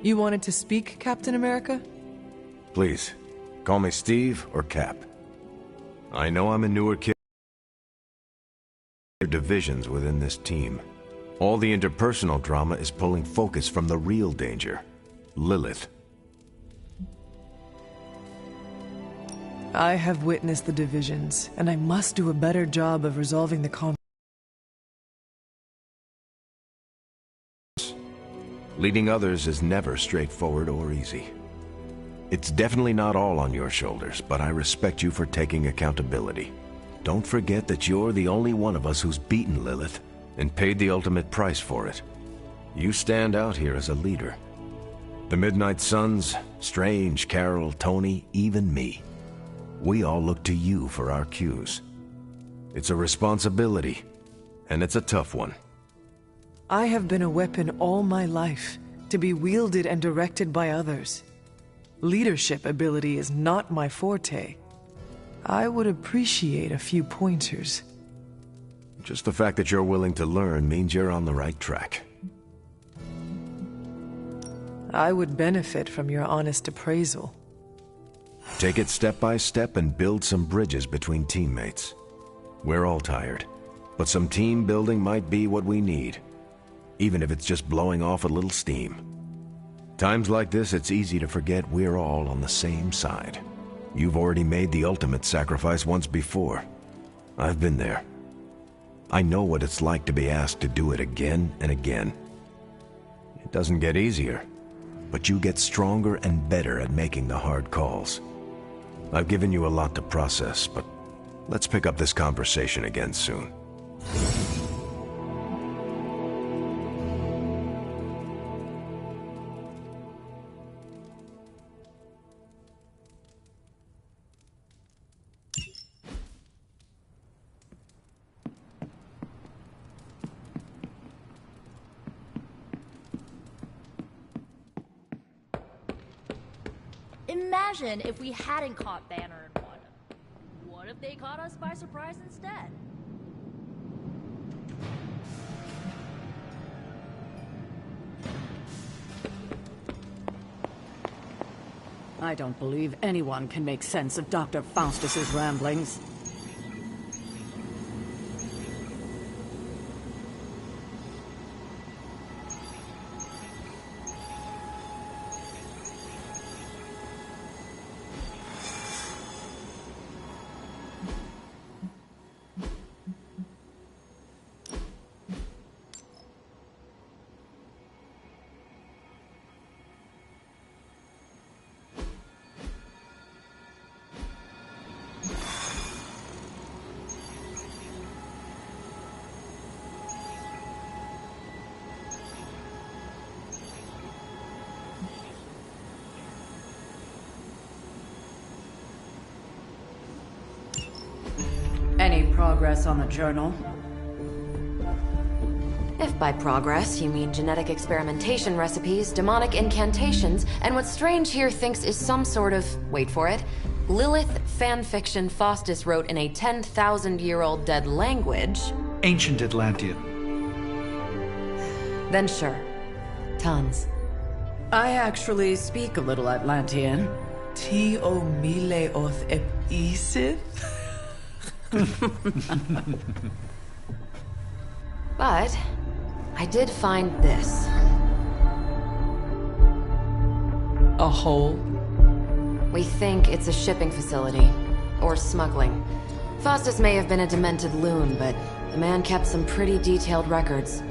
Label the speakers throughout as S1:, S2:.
S1: You wanted to speak, Captain America?
S2: Please, call me Steve or Cap. I know I'm a newer kid. Divisions within this team. All the interpersonal drama is pulling focus from the real danger, Lilith.
S1: I have witnessed the divisions, and I must do a better job of resolving the conflict.
S2: Leading others is never straightforward or easy. It's definitely not all on your shoulders, but I respect you for taking accountability. Don't forget that you're the only one of us who's beaten Lilith and paid the ultimate price for it. You stand out here as a leader. The Midnight Suns, Strange, Carol, Tony, even me. We all look to you for our cues. It's a responsibility, and it's a tough one.
S1: I have been a weapon all my life, to be wielded and directed by others. Leadership ability is not my forte. I would appreciate a few pointers.
S2: Just the fact that you're willing to learn means you're on the right track.
S1: I would benefit from your honest appraisal.
S2: Take it step by step and build some bridges between teammates. We're all tired, but some team building might be what we need, even if it's just blowing off a little steam. Times like this, it's easy to forget we're all on the same side. You've already made the ultimate sacrifice once before. I've been there. I know what it's like to be asked to do it again and again. It doesn't get easier, but you get stronger and better at making the hard calls. I've given you a lot to process, but let's pick up this conversation again soon.
S3: Imagine if we hadn't caught Banner and Wanda. What if they caught us by surprise instead?
S4: I don't believe anyone can make sense of Dr. Faustus's ramblings. Any progress on the journal?
S5: If by progress you mean genetic experimentation recipes, demonic incantations, and what Strange here thinks is some sort of, wait for it, Lilith fanfiction Faustus wrote in a 10,000-year-old dead language...
S6: Ancient Atlantean.
S5: Then sure. Tons.
S4: I actually speak a little Atlantean.
S1: Ti o mile oth ep isith?
S5: But I did find this.
S1: A hole?
S5: We think it's a shipping facility. Or smuggling. Faustus may have been a demented loon, but the man kept some pretty detailed records.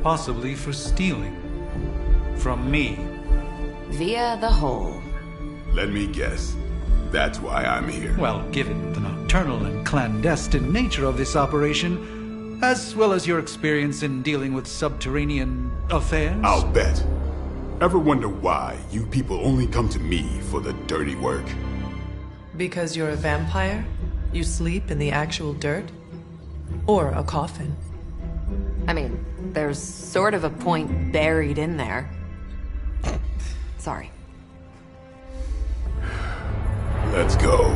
S6: Possibly for stealing. From me.
S5: Via the hole.
S7: Let me guess. That's why I'm here.
S6: Well, given the nocturnal and clandestine nature of this operation, as well as your experience in dealing with subterranean affairs...
S7: I'll bet. Ever wonder why you people only come to me for the dirty work?
S1: Because you're a vampire? You sleep in the actual dirt? Or a coffin?
S5: I mean, there's sort of a point buried in there. Sorry.
S7: Let's go.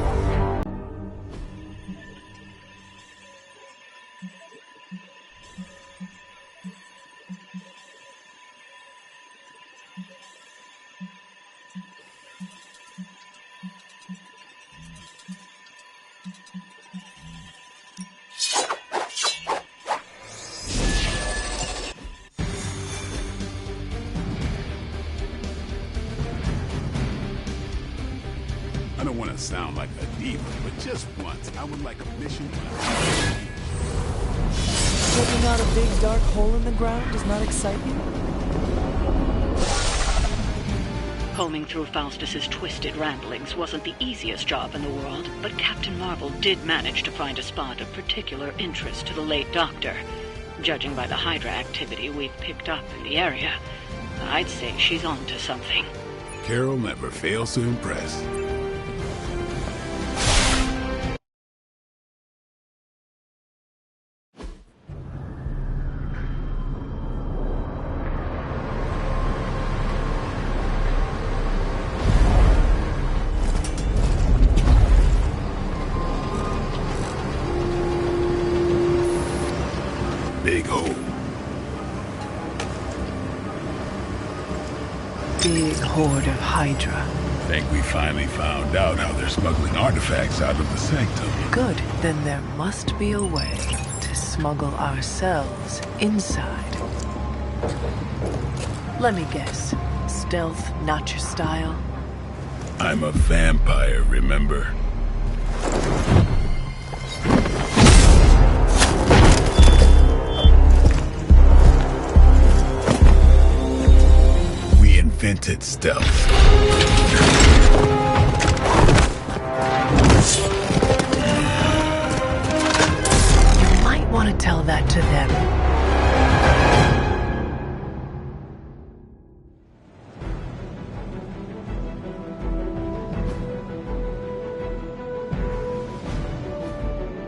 S7: I don't want to sound like a diva, but just once, I would like a mission.
S1: Checking out a big dark hole in the ground does not excite you?
S4: Combing through Faustus's twisted ramblings wasn't the easiest job in the world, but Captain Marvel did manage to find a spot of particular interest to the late Doctor. Judging by the Hydra activity we've picked up in the area, I'd say she's onto something.
S7: Carol never fails to impress. Big hole.
S1: Big horde of Hydra.
S7: Think we finally found out how they're smuggling artifacts out of the Sanctum.
S1: Good. Then there must be a way to smuggle ourselves inside. Let me guess. Stealth, not your style?
S7: I'm a vampire, remember? We invented stealth.
S1: You might want to tell that to them.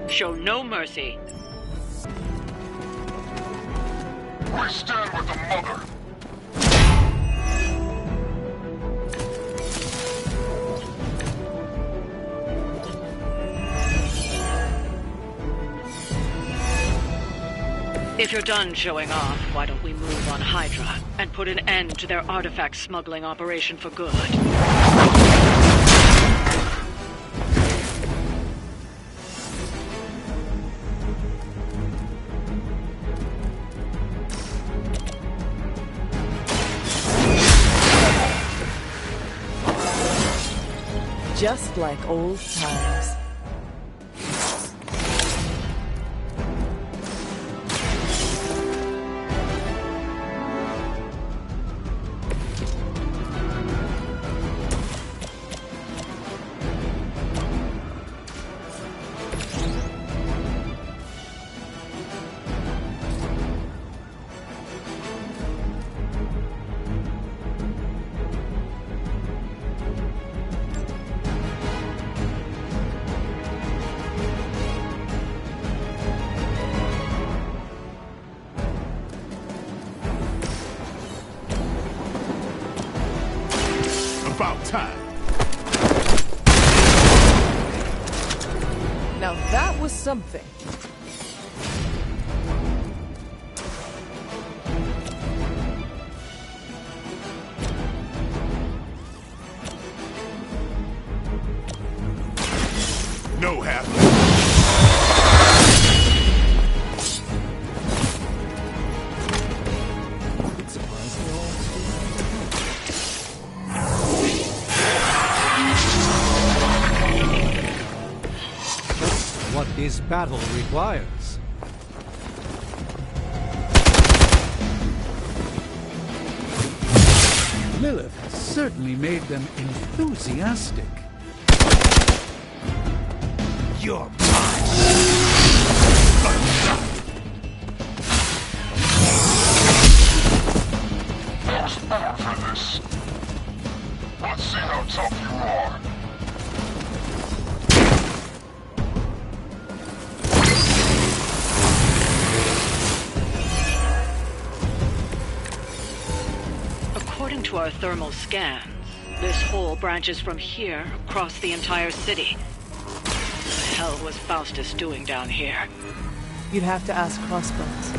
S4: Show no mercy.
S8: We stand with the mother.
S4: If you're done showing off, why don't we move on Hydra and put an end to their artifact smuggling operation for good?
S1: Just like old times.
S7: About time.
S1: Now that was something.
S7: No half.
S6: What this battle requires. Lilith certainly made them enthusiastic. You're mine!
S8: I was born for this. Let's see how tough you are.
S4: According to our thermal scans, this hole branches from here across the entire city. What the hell was Faustus doing down here?
S1: You'd have to ask Crossbones.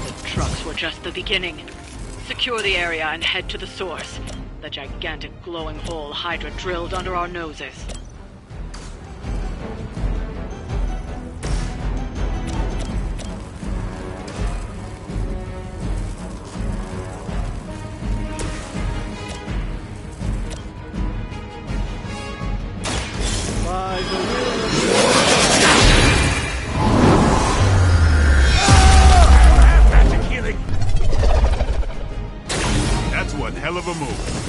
S4: The trucks were just the beginning. Secure the area and head to the source. The gigantic glowing hole Hydra drilled under our noses.
S7: hell of a move.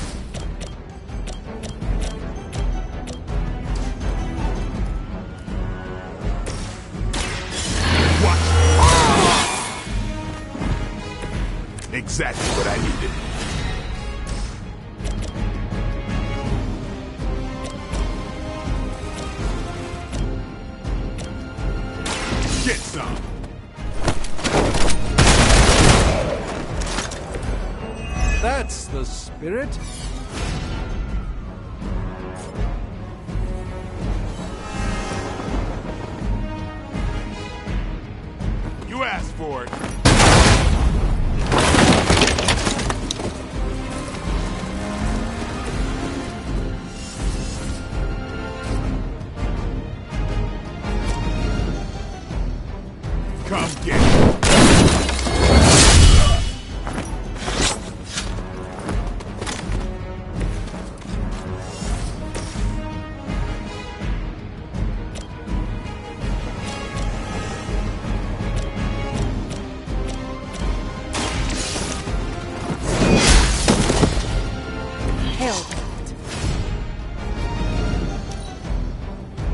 S7: Exactly what I needed. Get some.
S6: That's the spirit.
S7: You asked for it. Come get it.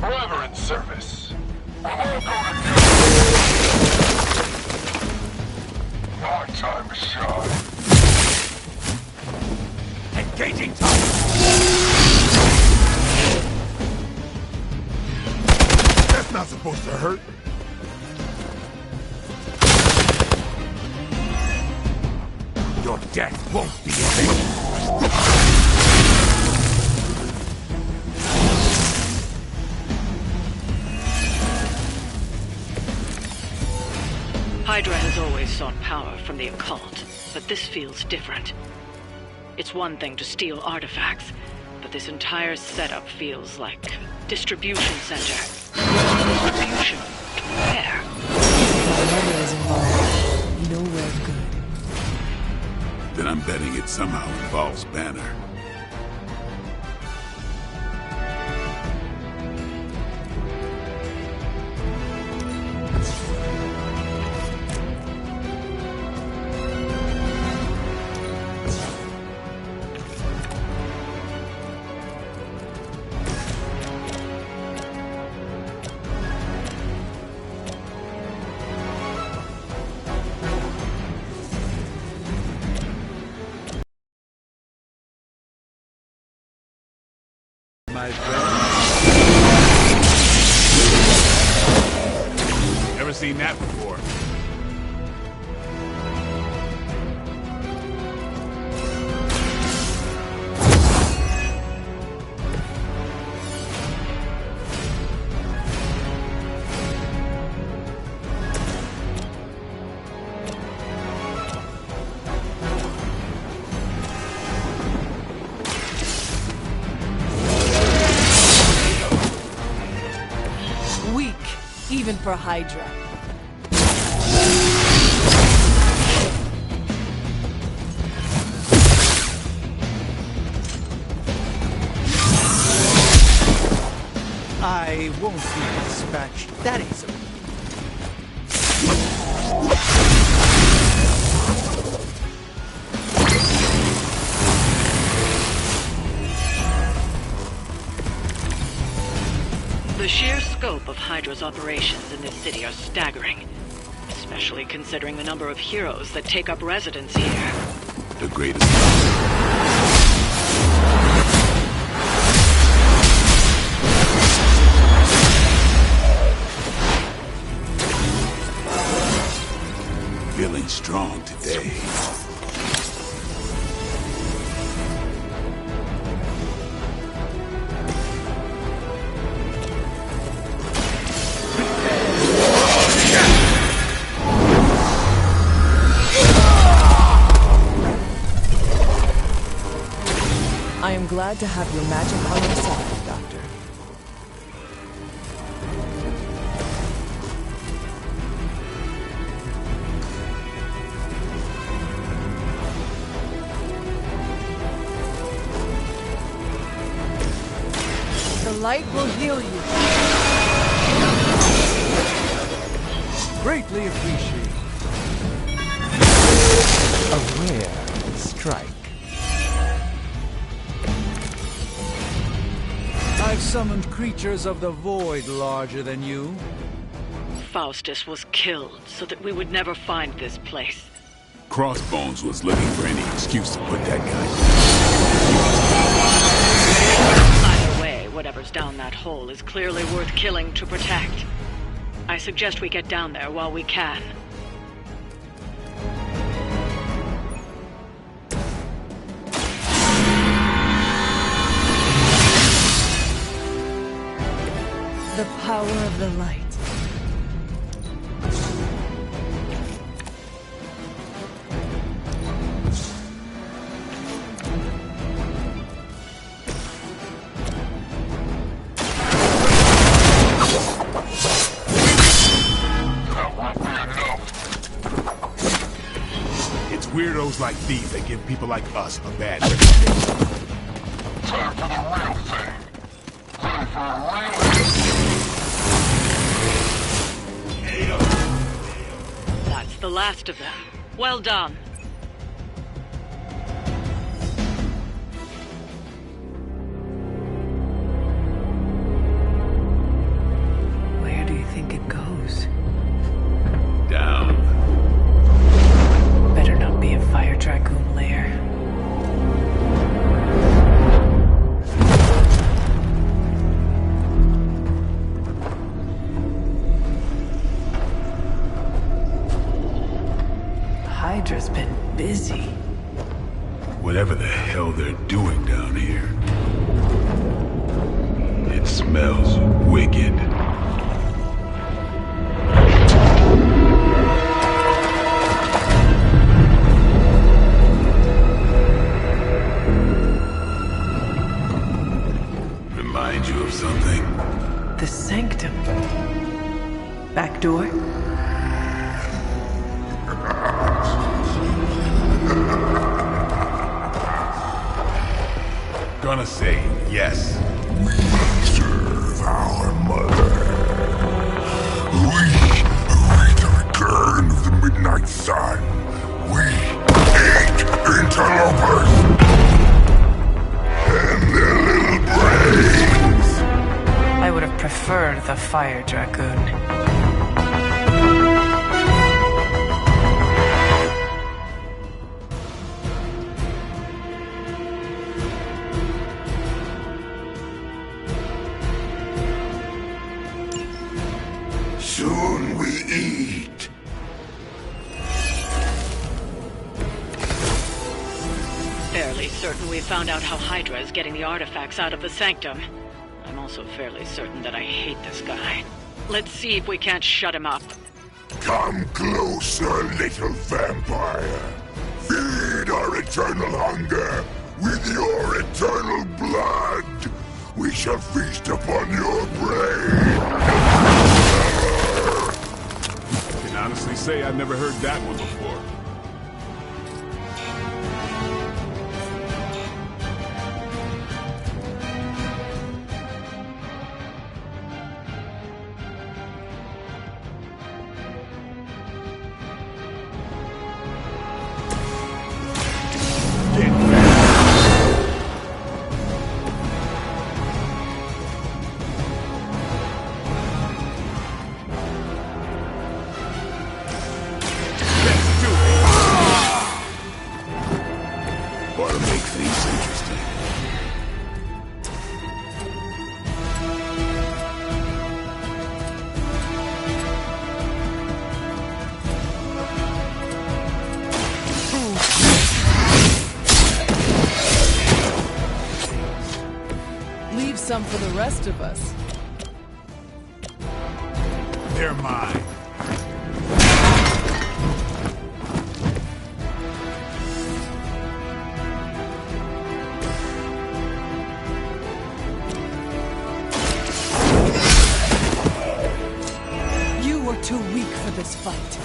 S8: Forever in service. My time is short.
S7: Engaging time. That's not supposed to hurt. Your death won't be in vain.
S4: Hydra has always sought power from the occult, but this feels different. It's one thing to steal artifacts, but this entire setup feels like a distribution center. Distribution to where?
S1: My mother is involved. Nowhere good.
S7: Then I'm betting it somehow involves Banner.
S6: My friend.
S7: Never seen that before.
S1: Even for Hydra.
S6: I won't be dispatched that easily.
S4: The sheer scope of Hydra's operations in this city are staggering, especially considering the number of heroes that take up residence here.
S7: The greatest. Feeling strong today.
S1: I am glad to have your magic on your side, Doctor. The light will heal you.
S6: Greatly appreciated. A rare strike. summoned creatures of the void larger than you?
S4: Faustus was killed so that we would never find this place.
S7: Crossbones was looking for any excuse to put that guy
S4: Either way, whatever's down that hole is clearly worth killing to protect. I suggest we get down there while we can.
S1: The power of the light.
S7: It's weirdos like these that give people like us a bad reputation.
S8: Time for the real thing. Time for a real
S4: That's the last of them. Well done.
S1: Where do you think it goes?
S7: Down.
S1: Better not be a fire dragoon lair. Hydra's been busy.
S7: Whatever the hell they're doing down here. It smells wicked. Remind you of something?
S1: The Sanctum. Backdoor?
S7: Gonna say yes.
S8: We serve our mother. We await the return of the midnight sun. We hate interlopers and their little brains.
S1: I would have preferred the fire dragoon.
S8: Soon we eat.
S4: Fairly certain we found out how Hydra is getting the artifacts out of the Sanctum. I'm also fairly certain that I hate this guy. Let's see if we can't shut him up.
S8: Come closer, little vampire. Feed our eternal hunger with your eternal blood. We shall feast upon your brain.
S7: I can honestly say I've never heard that one before.
S1: Some for the rest of us.
S7: They're mine.
S1: You were too weak for this fight.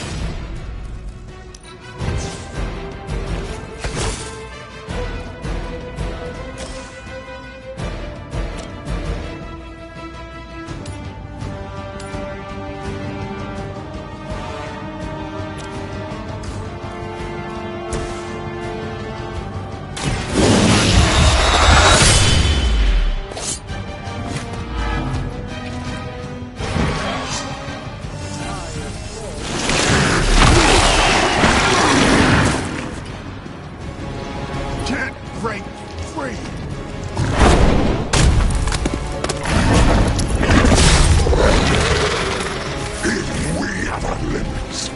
S7: break free! Even we have our limits.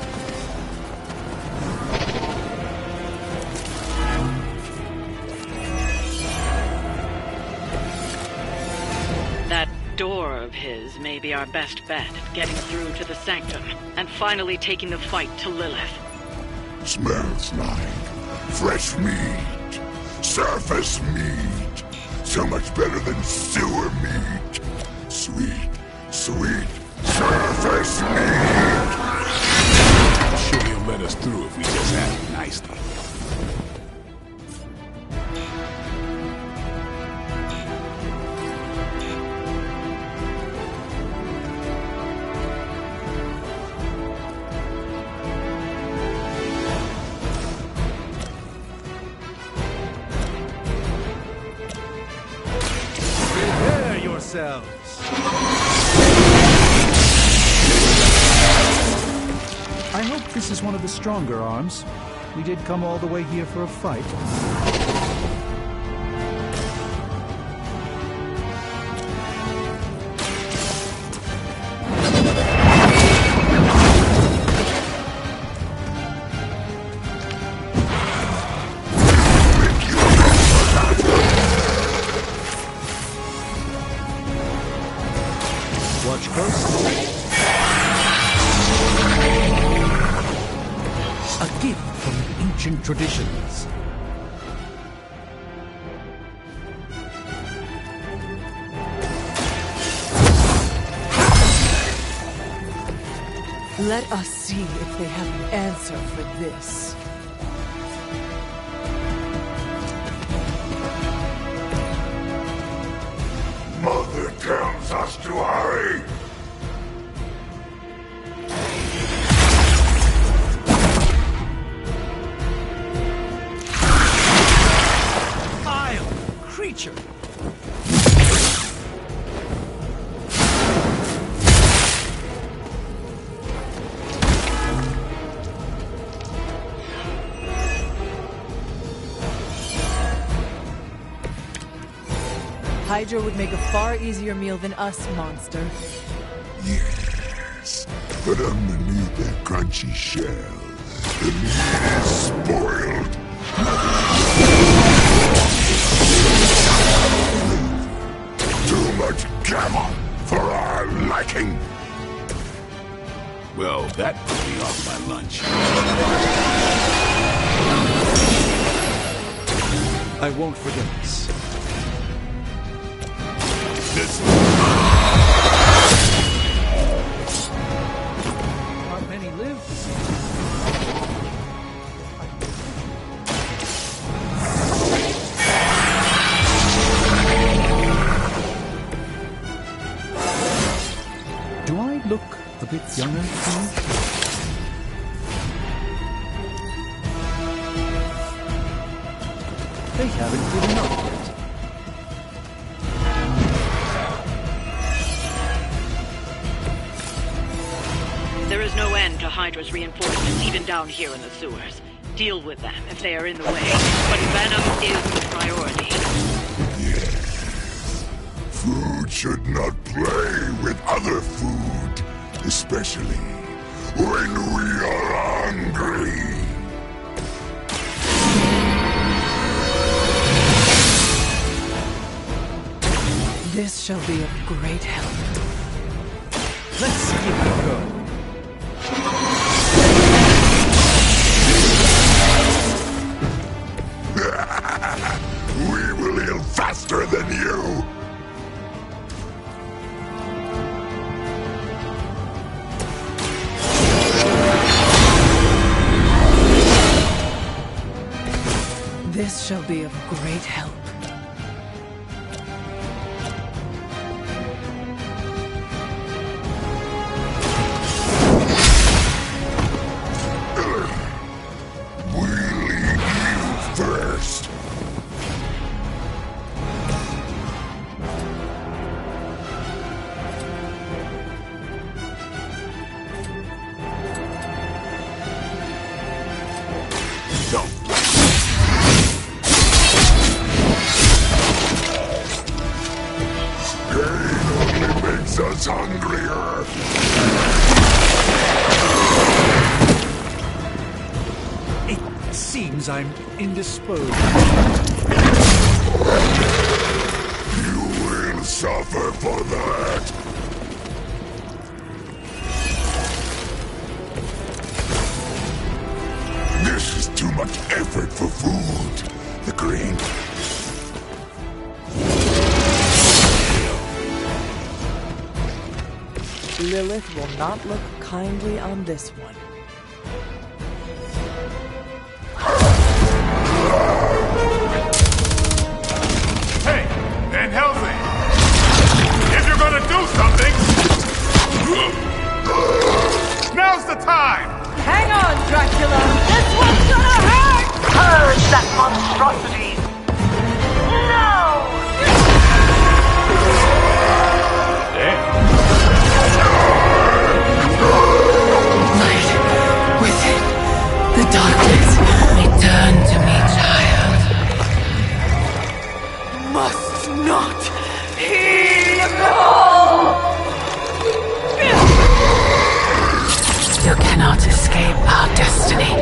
S4: That door of his may be our best bet at getting through to the Sanctum and finally taking the fight to Lilith.
S7: Smells like fresh meat. Surface meat. So much better than sewer meat. Sweet, sweet surface meat.
S9: I'm sure he'll let us through if we just act nicely.
S6: Prepare yourselves. I hope this is one of the stronger arms. We did come all the way here for a fight. Watch closely. A gift from ancient traditions.
S1: Let us see if they have an answer for this.
S7: Mother tells us to hurry.
S6: Vile creature!
S1: Hydra would make a far easier meal than us, monster.
S7: Yes, but underneath that crunchy shell, the meat is spoiled. Too much gamma for our liking.
S9: Well, that put me off my lunch.
S6: I won't forget this. Not many live to see it. Do I look a bit younger to you? They haven't given up yet.
S4: There is no end to Hydra's reinforcements, even down here in the sewers. Deal with them if they are in the way, but Venom is the priority.
S7: Yes. Food should not play with other food, especially when we are hungry.
S1: This shall be of great help.
S6: Let's give it a go.
S7: We will heal faster than you.
S1: This shall be of great help.
S7: We lead you first.
S6: seems I'm indisposed.
S7: You will suffer for that. This is too much effort for food. The green.
S1: Lilith will not look kindly on this one.
S8: Hey, Van Helsing! If you're gonna do something, now's the time!
S10: Hang on, Dracula! This one's gonna hurt! Purge that monstrosity! No!
S11: Light within the darkness, return to me, child.
S1: Must not heed the call!
S11: You cannot escape our destiny.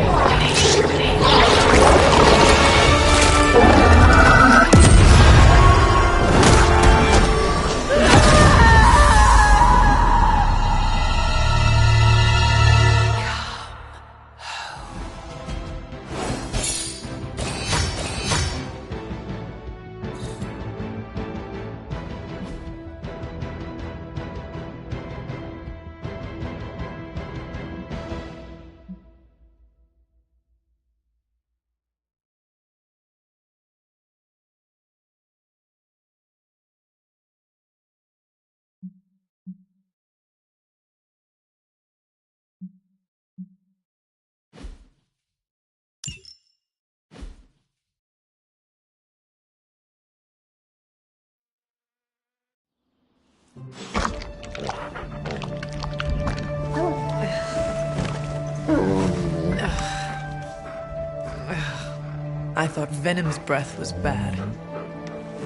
S1: I thought Venom's breath was bad.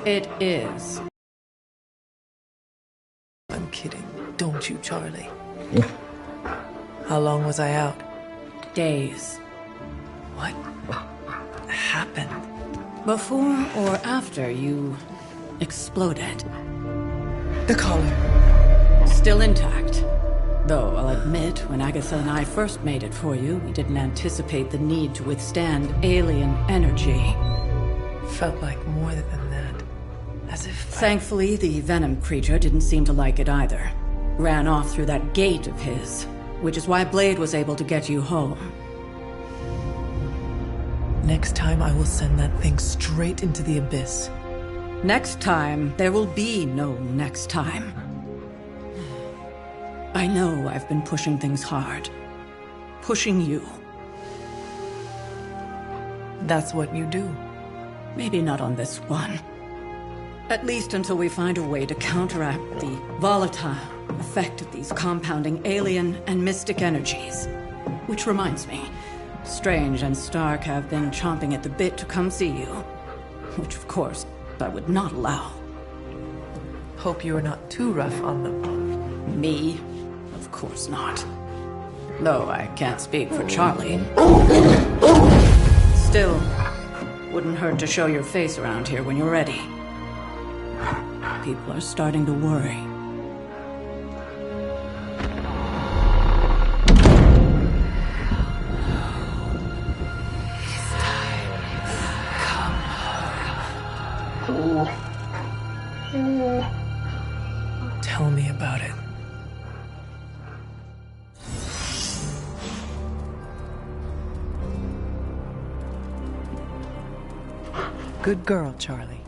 S12: It is.
S1: I'm kidding. Don't you, Charlie? How long was I out?
S12: Days.
S1: What happened?
S12: Before or after you exploded.
S1: The collar.
S12: Still intact. Though, I'll admit, when Agatha and I first made it for you, we didn't anticipate the need to withstand alien energy.
S1: Felt like more than that. As if...
S12: Thankfully, the Venom creature didn't seem to like it either. Ran off through that gate of his, which is why Blade was able to get you home.
S1: Next time, I will send that thing straight into the abyss.
S12: Next time, there will be no next time. I know I've been pushing things hard. Pushing you.
S1: That's what you do.
S12: Maybe not on this one. At least until we find a way to counteract the volatile effect of these compounding alien and mystic energies. Which reminds me, Strange and Stark have been chomping at the bit to come see you. Which, of course, I would not allow.
S1: Hope you are not too rough on them.
S12: Me? Of course not. Though I can't speak for Charlie. Still, wouldn't hurt to show your face around here when you're ready. People are starting to worry.
S1: Tell me about it. Good girl, Charlie.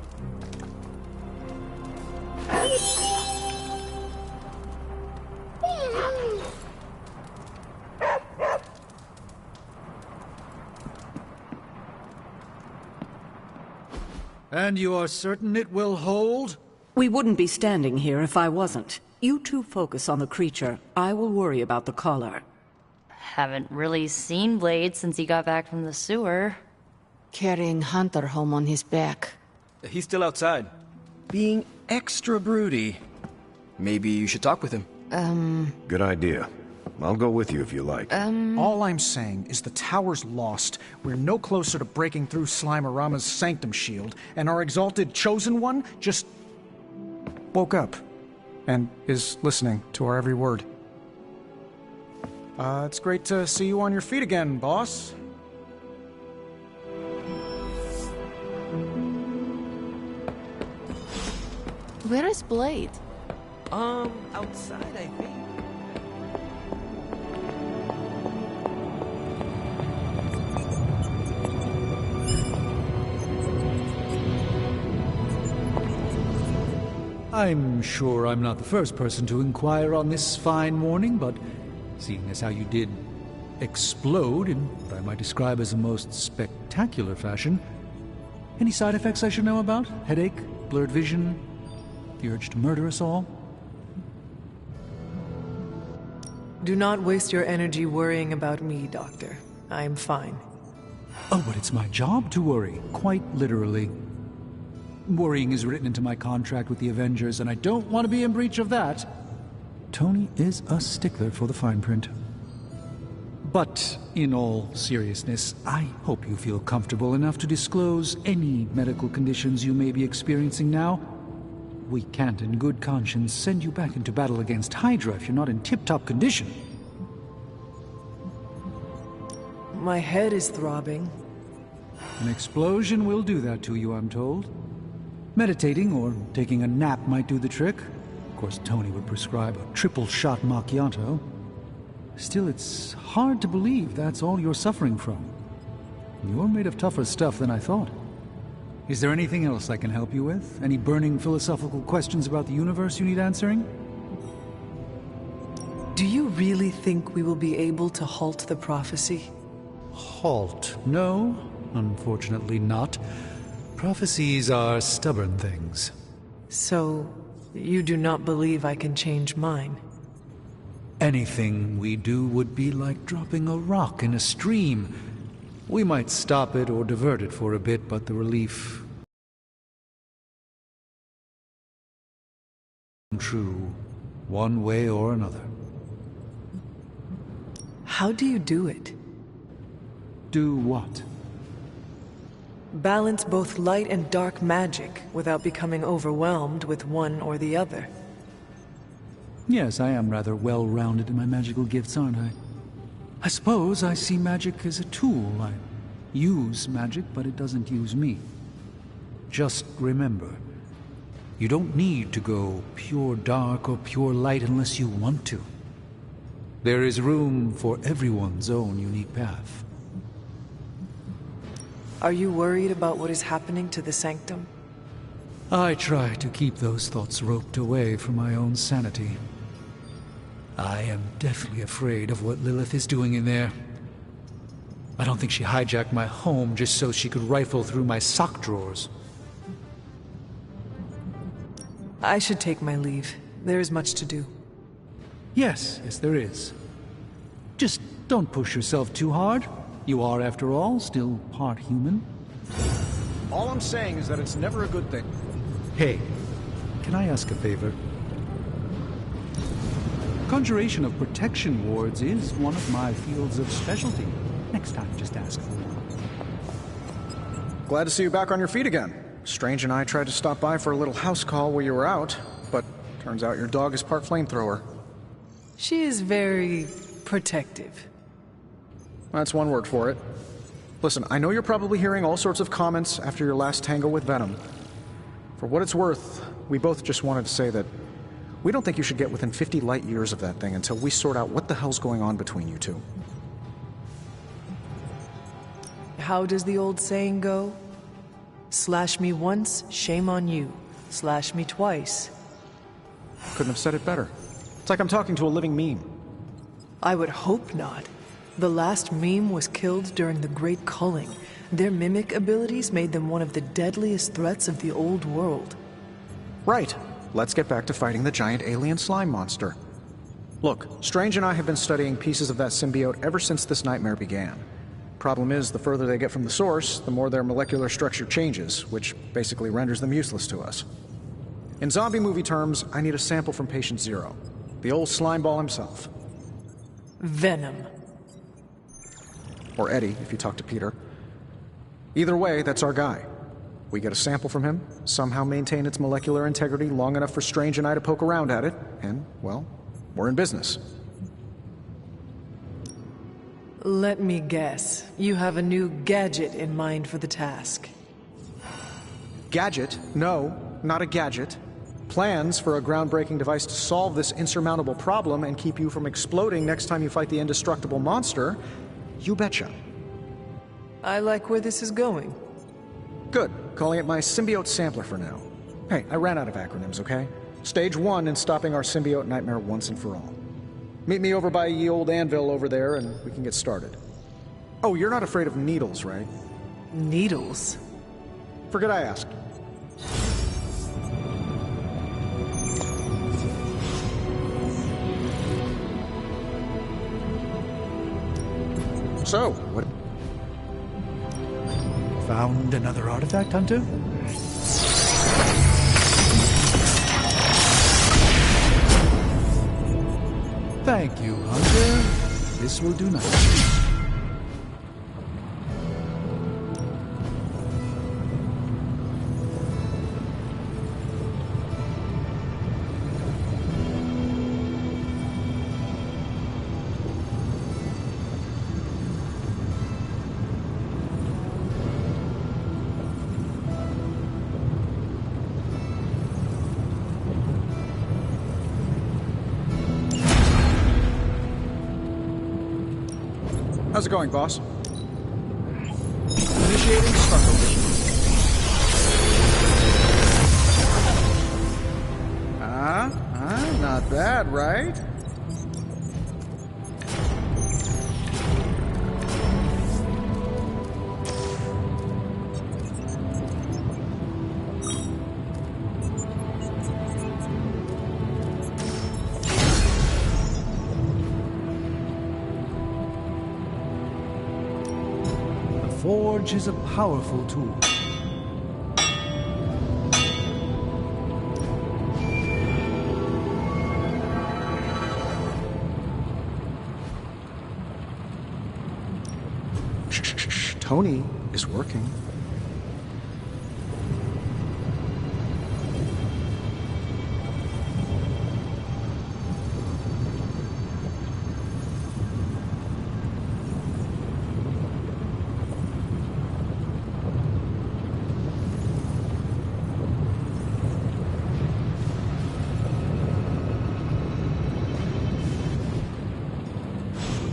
S6: And you are certain it will hold?
S12: We wouldn't be standing here if I wasn't. You two focus on the creature. I will worry about the collar.
S3: Haven't really seen Blade since he got back from the sewer.
S11: Carrying Hunter home on his back.
S13: He's still outside. Being extra broody. Maybe you should talk with him.
S2: Good idea. I'll go with you if you like.
S14: All I'm saying is the tower's lost. We're no closer to breaking through Slimerama's Sanctum shield, and our exalted Chosen One just woke up and is listening to our every word. It's great to see you on your feet again, boss.
S11: Where is Blade?
S13: Outside, I think.
S6: I'm sure I'm not the first person to inquire on this fine morning, but seeing as how you did explode in what I might describe as a most spectacular fashion, any side effects I should know about? Headache? Blurred vision? The urge to murder us all?
S1: Do not waste your energy worrying about me, Doctor. I am fine.
S6: Oh, but it's my job to worry, quite literally. Worrying is written into my contract with the Avengers, and I don't want to be in breach of that. Tony is a stickler for the fine print. But, in all seriousness, I hope you feel comfortable enough to disclose any medical conditions you may be experiencing now. We can't, in good conscience, send you back into battle against Hydra if you're not in tip-top condition.
S1: My head is throbbing.
S6: An explosion will do that to you, I'm told. Meditating or taking a nap might do the trick. Of course, Tony would prescribe a triple-shot macchiato. Still, it's hard to believe that's all you're suffering from. You're made of tougher stuff than I thought. Is there anything else I can help you with? Any burning philosophical questions about the universe you need answering?
S1: Do you really think we will be able to halt the prophecy?
S6: Halt? No, unfortunately not. Prophecies are stubborn things.
S1: So, you do not believe I can change mine?
S6: Anything we do would be like dropping a rock in a stream. We might stop it or divert it for a bit, but the relief... true, one way or another.
S1: How do you do it?
S6: Do what?
S1: Balance both light and dark magic without becoming overwhelmed with one or the other.
S6: Yes, I am rather well-rounded in my magical gifts, aren't I? I suppose I see magic as a tool. I use magic, but it doesn't use me. Just remember, you don't need to go pure dark or pure light unless you want to. There is room for everyone's own unique path.
S1: Are you worried about what is happening to the Sanctum?
S6: I try to keep those thoughts roped away from my own sanity. I am deathly afraid of what Lilith is doing in there. I don't think she hijacked my home just so she could rifle through my sock drawers.
S1: I should take my leave. There is much to do.
S6: Yes, there is. Just don't push yourself too hard. You are, after all, still part human.
S14: All I'm saying is that it's never a good thing.
S6: Hey, can I ask a favor? Conjuration of protection wards is one of my fields of specialty. Next time, just ask for one.
S14: Glad to see you back on your feet again. Strange and I tried to stop by for a little house call while you were out, but turns out your dog is part flamethrower.
S1: She is very protective.
S14: That's one word for it. Listen, I know you're probably hearing all sorts of comments after your last tango with Venom. For what it's worth, we both just wanted to say that we don't think you should get within 50 light years of that thing until we sort out what the hell's going on between you two.
S1: How does the old saying go? Slash me once, shame on you. Slash me twice.
S14: Couldn't have said it better. It's like I'm talking to a living meme.
S1: I would hope not. The last meme was killed during the Great Culling. Their mimic abilities made them one of the deadliest threats of the old world.
S14: Right. Let's get back to fighting the giant alien slime monster. Look, Strange and I have been studying pieces of that symbiote ever since this nightmare began. Problem is, the further they get from the source, the more their molecular structure changes, which basically renders them useless to us. In zombie movie terms, I need a sample from Patient Zero, the old slime ball himself.
S1: Venom.
S14: Or Eddie, if you talk to Peter. Either way, that's our guy. We get a sample from him, somehow maintain its molecular integrity long enough for Strange and I to poke around at it, and, well, we're in business.
S1: Let me guess. You have a new gadget in mind for the task.
S14: Gadget? No, not a gadget. Plans for a groundbreaking device to solve this insurmountable problem and keep you from exploding next time you fight the indestructible monster? You betcha.
S1: I like where this is going.
S14: Good. Calling it my Symbiote Sampler for now. Hey, I ran out of acronyms, okay? Stage 1 in stopping our symbiote nightmare once and for all. Meet me over by ye old anvil over there and we can get started. Oh, you're not afraid of needles, right?
S1: Needles?
S14: Forget I asked. So, what...
S6: Found another artifact, Hunter? Thank you, Hunter. This will do nothing.
S14: How's it going, boss? Initiating struggle. Not bad, right?
S6: Forge is a powerful tool.
S14: Shh. Tony is working.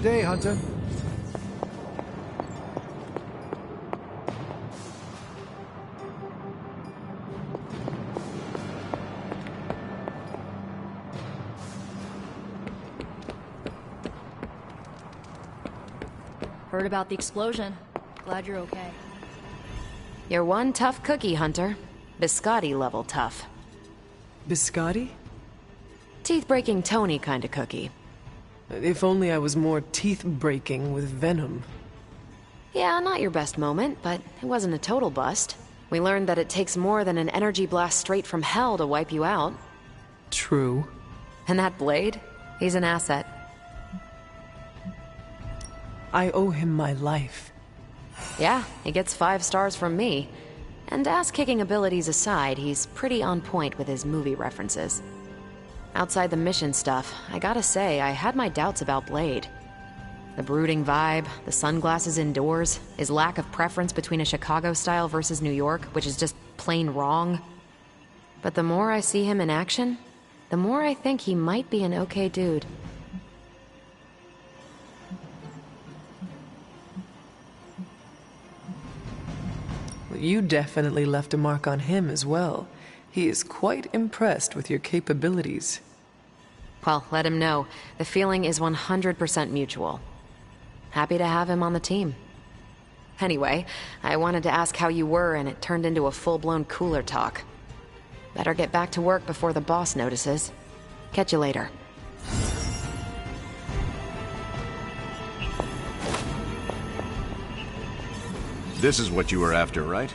S6: Day, Hunter.
S3: Heard about the explosion. Glad you're okay.
S5: You're one tough cookie, Hunter. Biscotti level tough.
S1: Biscotti?
S5: Teeth-breaking Tony kind of cookie.
S1: If only I was more teeth-breaking with Venom.
S5: Yeah, not your best moment, but it wasn't a total bust. We learned that it takes more than an energy blast straight from hell to wipe you out.
S1: True.
S5: And that blade? He's an asset.
S1: I owe him my life.
S5: Yeah, he gets 5 stars from me. And ass-kicking abilities aside, he's pretty on point with his movie references. Outside the mission stuff, I gotta say, I had my doubts about Blade. The brooding vibe, the sunglasses indoors, his lack of preference between a Chicago style versus New York, which is just plain wrong. But the more I see him in action, the more I think he might be an okay dude.
S1: You definitely left a mark on him as well. He is quite impressed with your capabilities.
S5: Well, let him know. The feeling is 100% mutual. Happy to have him on the team. Anyway, I wanted to ask how you were, and it turned into a full-blown cooler talk. Better get back to work before the boss notices. Catch you later.
S2: This is what you were after, right?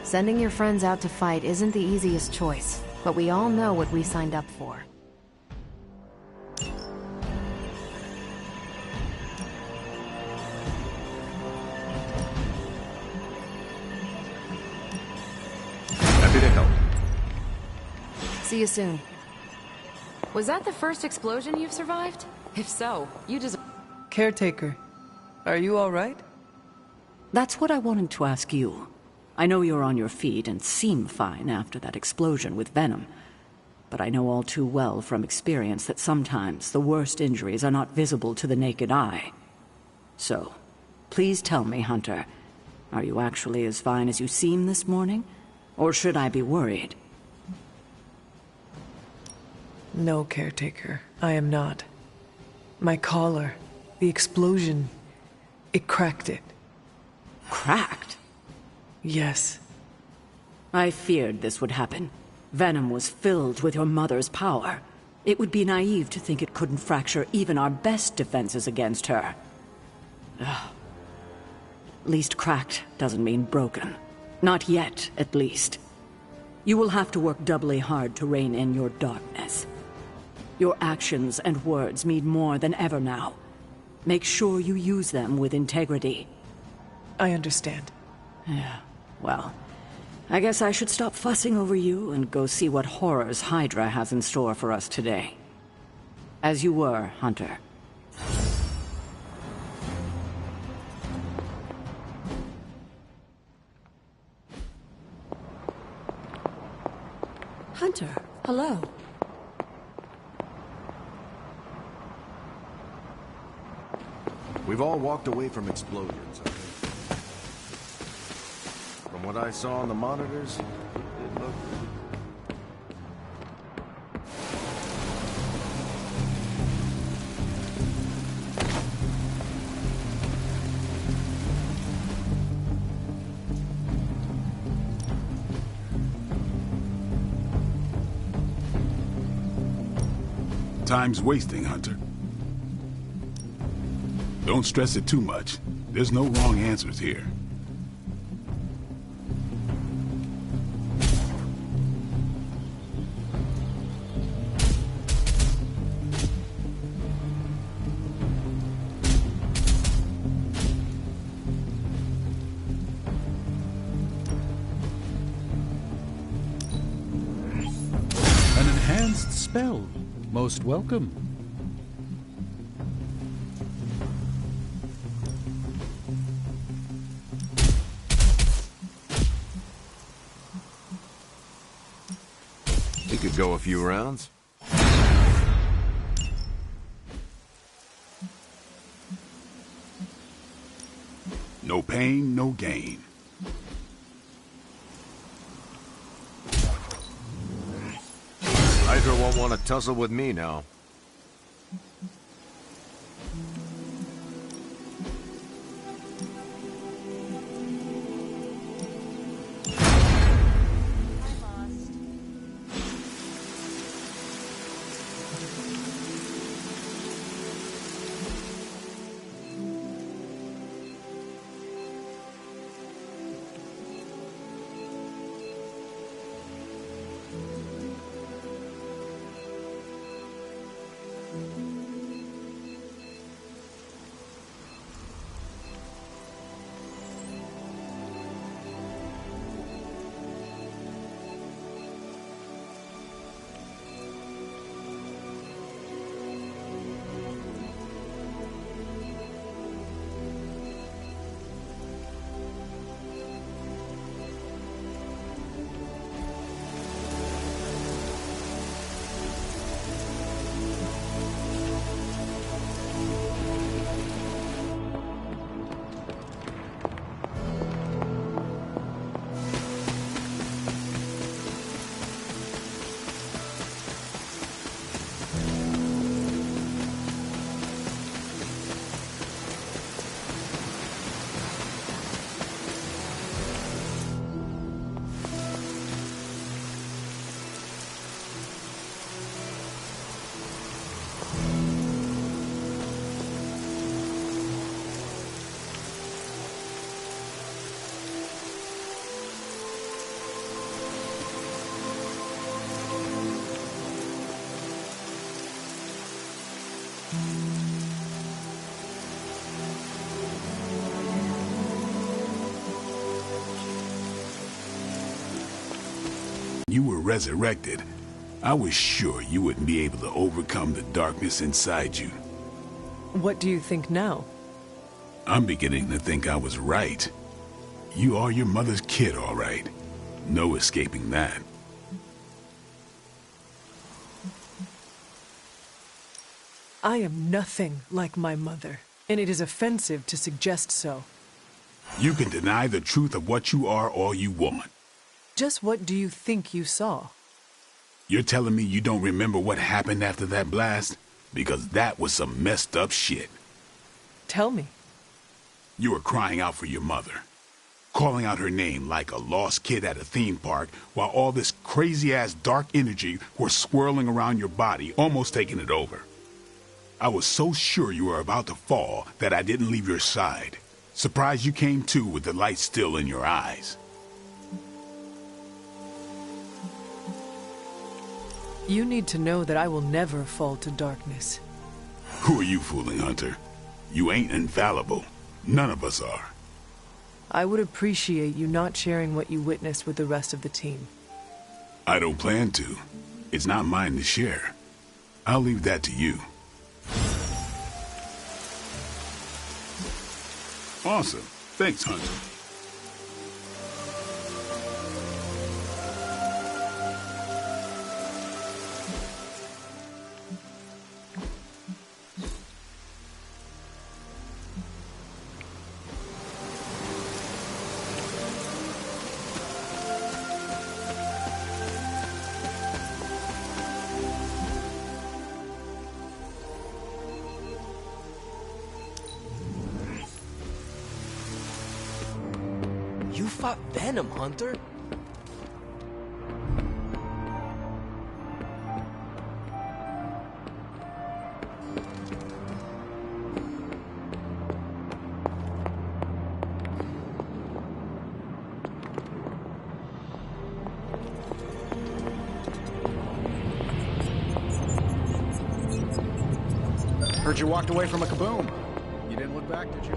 S5: Sending your friends out to fight isn't the easiest choice, but we all know what we signed up for. See you soon. Was that the first explosion you've survived? If so, you deserve...
S1: Caretaker, are you all right?
S12: That's what I wanted to ask you. I know you're on your feet and seem fine after that explosion with Venom. But I know all too well from experience that sometimes the worst injuries are not visible to the naked eye. So, please tell me, Hunter, are you actually as fine as you seem this morning? Or should I be worried?
S1: No, Caretaker, I am not. My collar, the explosion, it cracked it.
S12: Cracked?
S1: Yes.
S12: I feared this would happen. Venom was filled with your mother's power. It would be naive to think it couldn't fracture even our best defenses against her. Ugh. At least cracked doesn't mean broken. Not yet, at least. You will have to work doubly hard to rein in your darkness. Your actions and words mean more than ever now. Make sure you use them with integrity.
S1: I understand.
S12: Yeah, well, I guess I should stop fussing over you and go see what horrors Hydra has in store for us today. As you were, Hunter.
S15: Hunter, hello.
S2: We've all walked away from explosions, I think. From what I saw on the monitors, it looked...
S9: Time's wasting, Hunter. Don't stress it too much. There's no wrong answers here.
S6: An enhanced spell. Most welcome.
S2: We could go a few rounds.
S9: No pain, no gain.
S2: Hydra won't want to tussle with me now.
S9: You were resurrected. I was sure you wouldn't be able to overcome the darkness inside you.
S1: What do you think now?
S9: I'm beginning to think I was right. You are your mother's kid, all right. No escaping that.
S1: I am nothing like my mother, and it is offensive to suggest so.
S9: You can deny the truth of what you are all you want.
S1: Just what do you think you saw?
S9: You're telling me you don't remember what happened after that blast? Because that was some messed up shit.
S1: Tell me.
S9: You were crying out for your mother. Calling out her name like a lost kid at a theme park while all this crazy-ass dark energy was swirling around your body, almost taking it over. I was so sure you were about to fall that I didn't leave your side. Surprised you came to with the light still in your eyes.
S1: You need to know that I will never fall to darkness.
S9: Who are you fooling, Hunter? You ain't infallible. None of us are.
S1: I would appreciate you not sharing what you witnessed with the rest of the team.
S9: I don't plan to. It's not mine to share. I'll leave that to you. Awesome. Thanks, Hunter.
S13: You fought Venom, Hunter?
S14: Heard you walked away from a kaboom. You didn't look back, did you?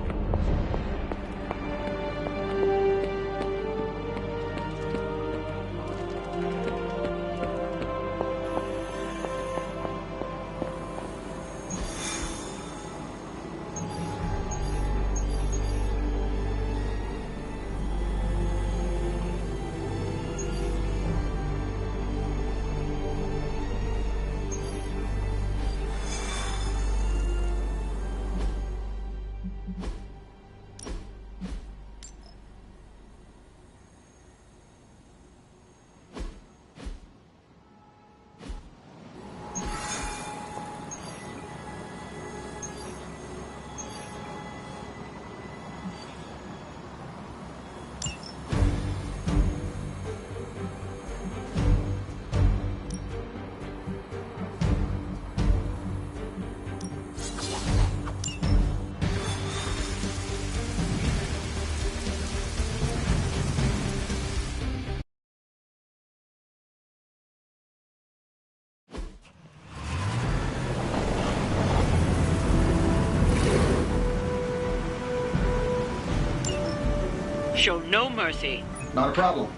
S4: Show no mercy.
S14: Not a problem.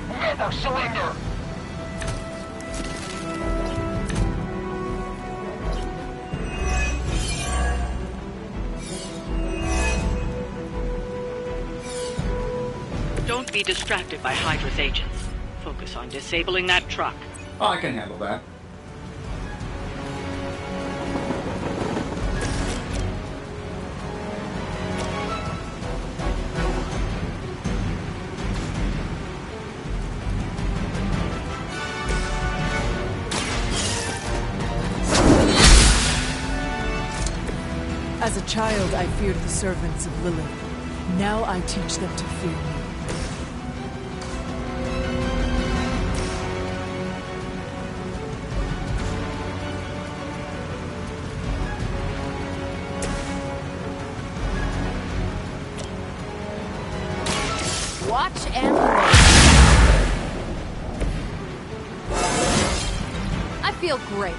S8: Never surrender!
S4: Don't be distracted by Hydra's agents. Focus on disabling that truck.
S14: Oh, I can handle that.
S1: As a child, I feared the servants of Lilith. Now I teach them to fear me.
S3: Watch and wait. I feel great.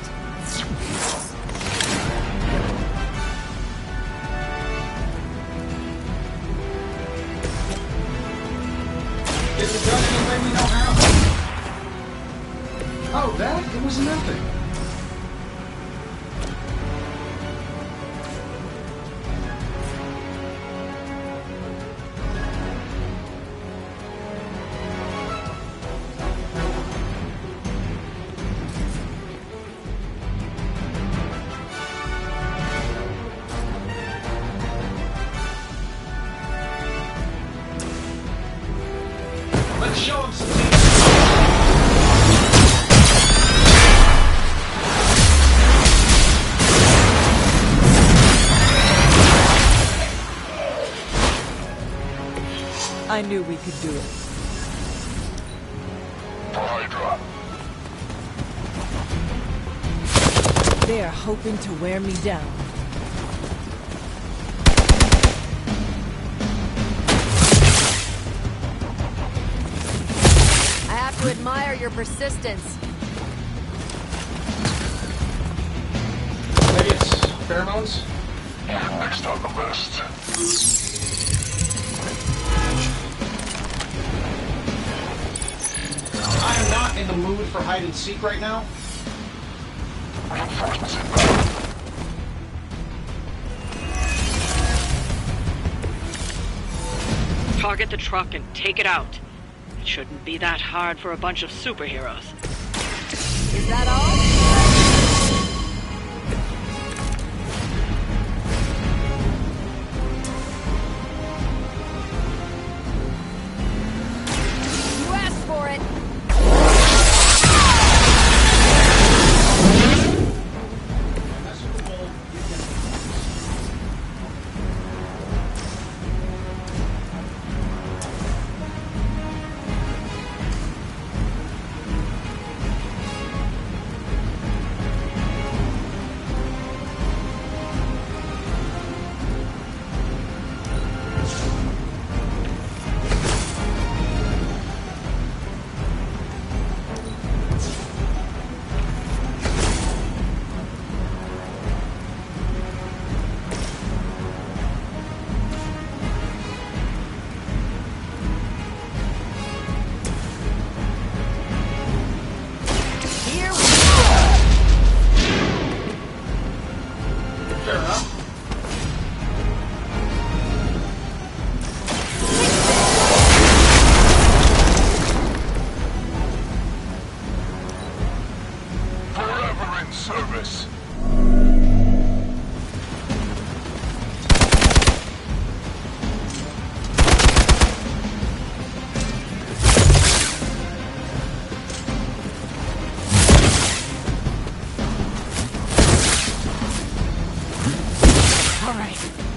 S14: Oh, that? It was nothing.
S15: Let's show him some
S1: I knew we could do it.
S8: Hydra.
S1: They are hoping to wear me down.
S5: I have to admire your persistence.
S15: Maybe it's pheromones?
S8: You're next on the list.
S15: I am not in the mood for hide and seek right now.
S8: Reinforcements inbound.
S4: Target the truck and take it out. It shouldn't be that hard for a bunch of superheroes.
S5: Is that all? You asked for it.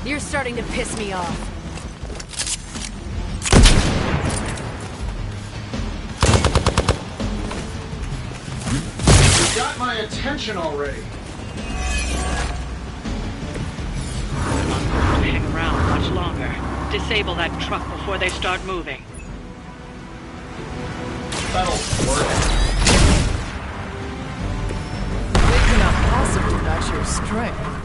S5: You're starting to piss me off.
S15: You got my attention already.
S4: I'm not going to hang around much longer. Disable that truck before they start moving.
S15: That'll work.
S1: They cannot possibly match your strength.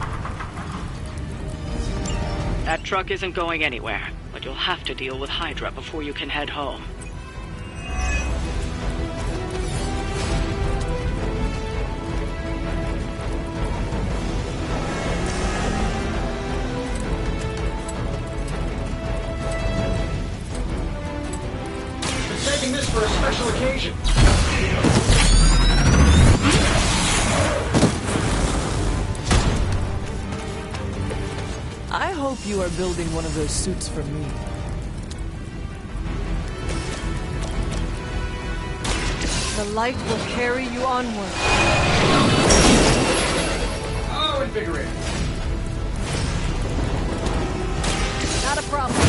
S4: That truck isn't going anywhere, but you'll have to deal with Hydra before you can head home.
S15: Been saving this for a special occasion.
S1: I hope you are building one of those suits for me. The light will carry you onward.
S15: Oh, invigorating.
S5: Not a problem.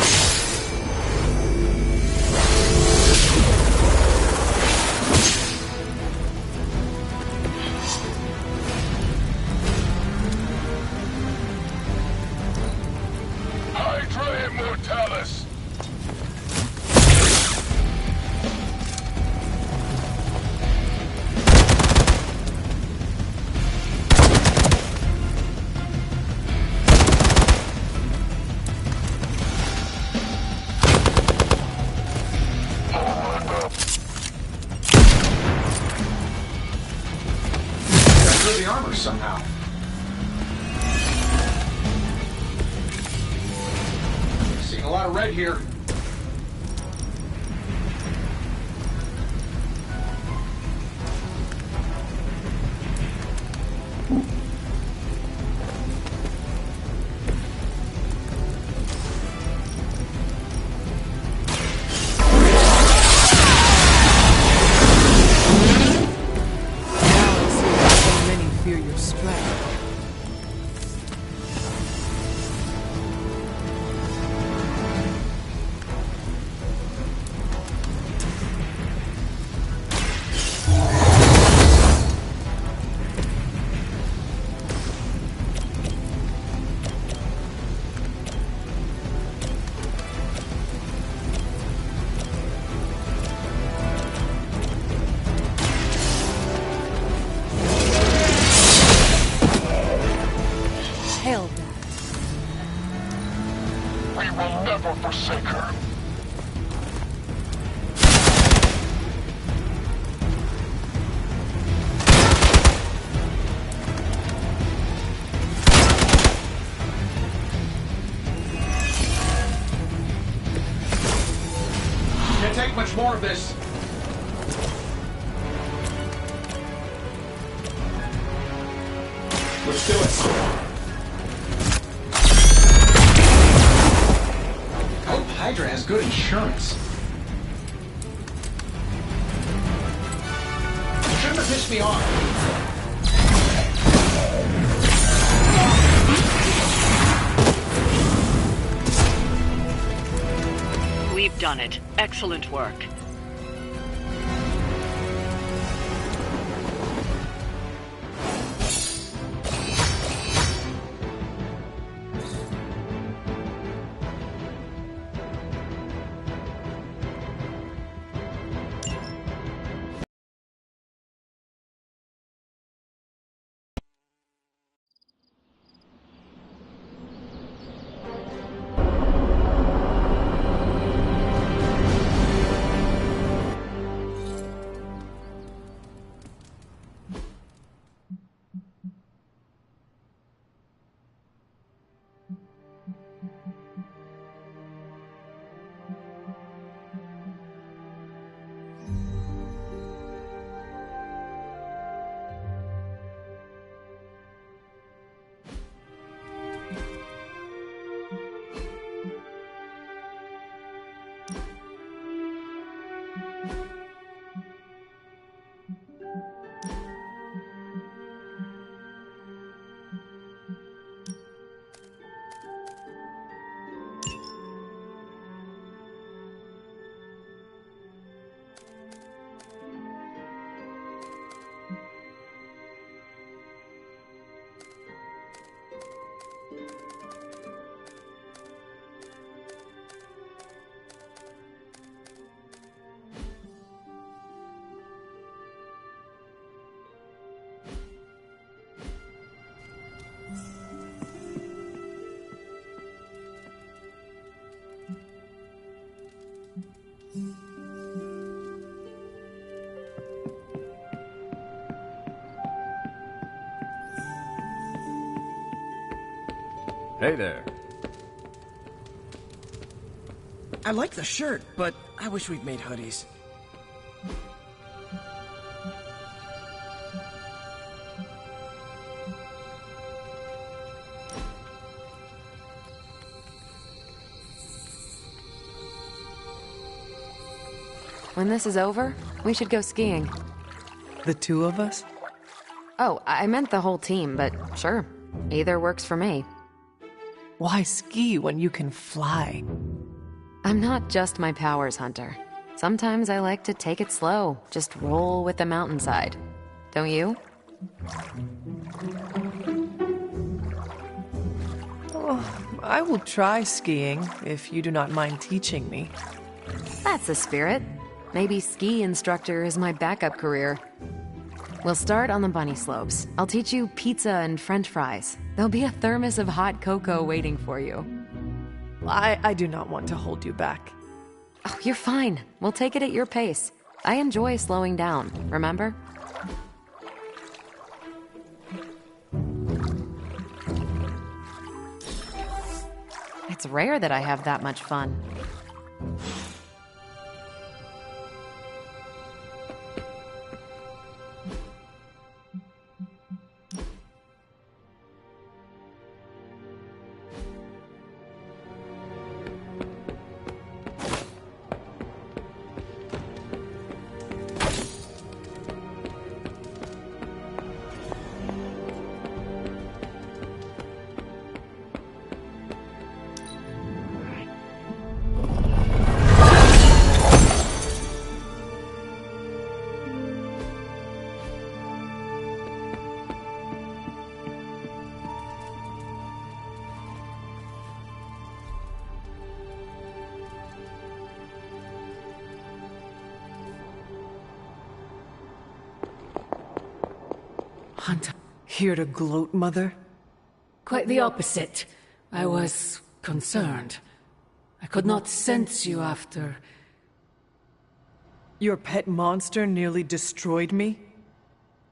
S8: Hydra Immortalis!
S14: somehow. Seeing a lot of red here. More of this. Let's do it. I hope Hydra has good insurance. You shouldn't have pissed me off.
S4: We've done it. Excellent work.
S2: Hey there.
S13: I like the shirt, but I wish we'd made hoodies.
S5: When this is over, we should go skiing.
S1: The two of us?
S5: Oh, I meant the whole team, but sure. Either works for me.
S1: Why ski when you can fly?
S5: I'm not just my powers hunter. Sometimes I like to take it slow, just roll with the mountainside. Don't you?
S1: Oh, I will try skiing, if you do not mind teaching me.
S5: That's the spirit. Maybe ski instructor is my backup career. We'll start on the bunny slopes. I'll teach you pizza and french fries. There'll be a thermos of hot cocoa waiting for you.
S1: I do not want to hold you back.
S5: Oh, you're fine. We'll take it at your pace. I enjoy slowing down, remember? It's rare that I have that much fun.
S1: Hunter. Here to gloat, Mother?
S16: Quite the opposite. I was concerned. I could not sense you after...
S1: Your pet monster nearly destroyed me?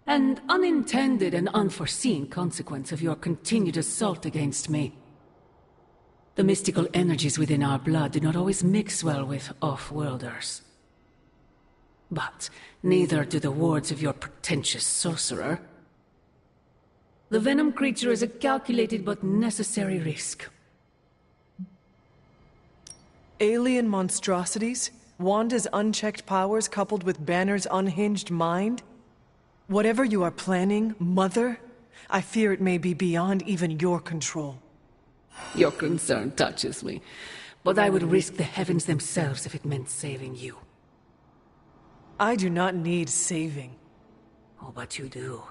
S16: An unintended and unforeseen consequence of your continued assault against me. The mystical energies within our blood do not always mix well with off-worlders. But neither do the wards of your pretentious sorcerer. The Venom creature is a calculated but necessary risk.
S1: Alien monstrosities? Wanda's unchecked powers coupled with Banner's unhinged mind? Whatever you are planning, Mother, I fear it may be beyond even your control.
S16: Your concern touches me, but I would risk the heavens themselves if it meant saving you.
S1: I do not need saving.
S16: Oh, but you do.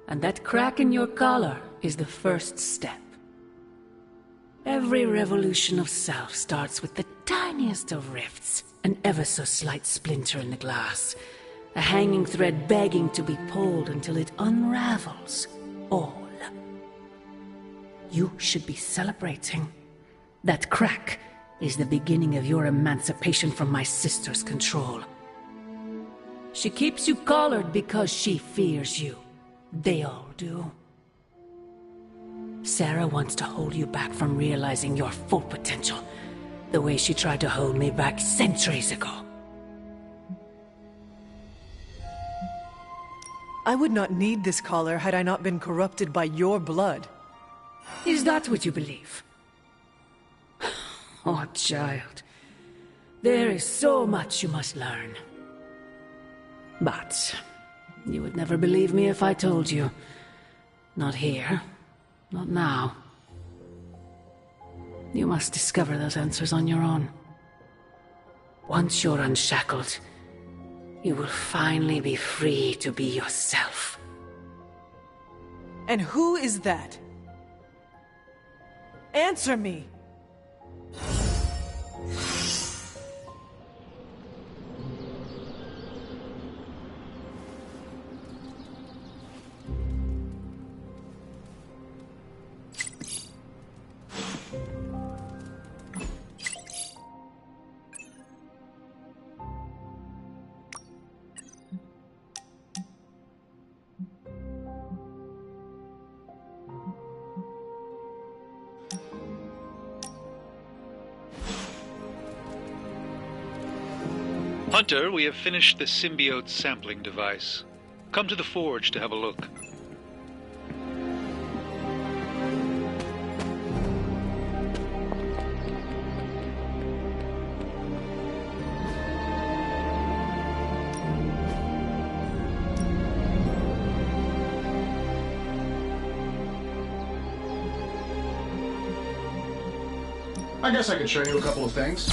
S16: And that crack in your collar is the first step. Every revolution of self starts with the tiniest of rifts, an ever so slight splinter in the glass, a hanging thread begging to be pulled until it unravels all. You should be celebrating. That crack is the beginning of your emancipation from my sister's control. She keeps you collared because she fears you. They all do. Sarah wants to hold you back from realizing your full potential, the way she tried to hold me back centuries ago.
S1: I would not need this collar had I not been corrupted by your blood.
S16: Is that what you believe? Oh, child. There is so much you must learn. But you would never believe me if I told you. Not here. Not now. You must discover those answers on your own. Once you're unshackled, you will finally be free to be yourself.
S1: And who is that? Answer me!
S17: Hunter, we have finished the Symbiote sampling device. Come to the forge to have a look.
S14: I guess I could show you a couple of things.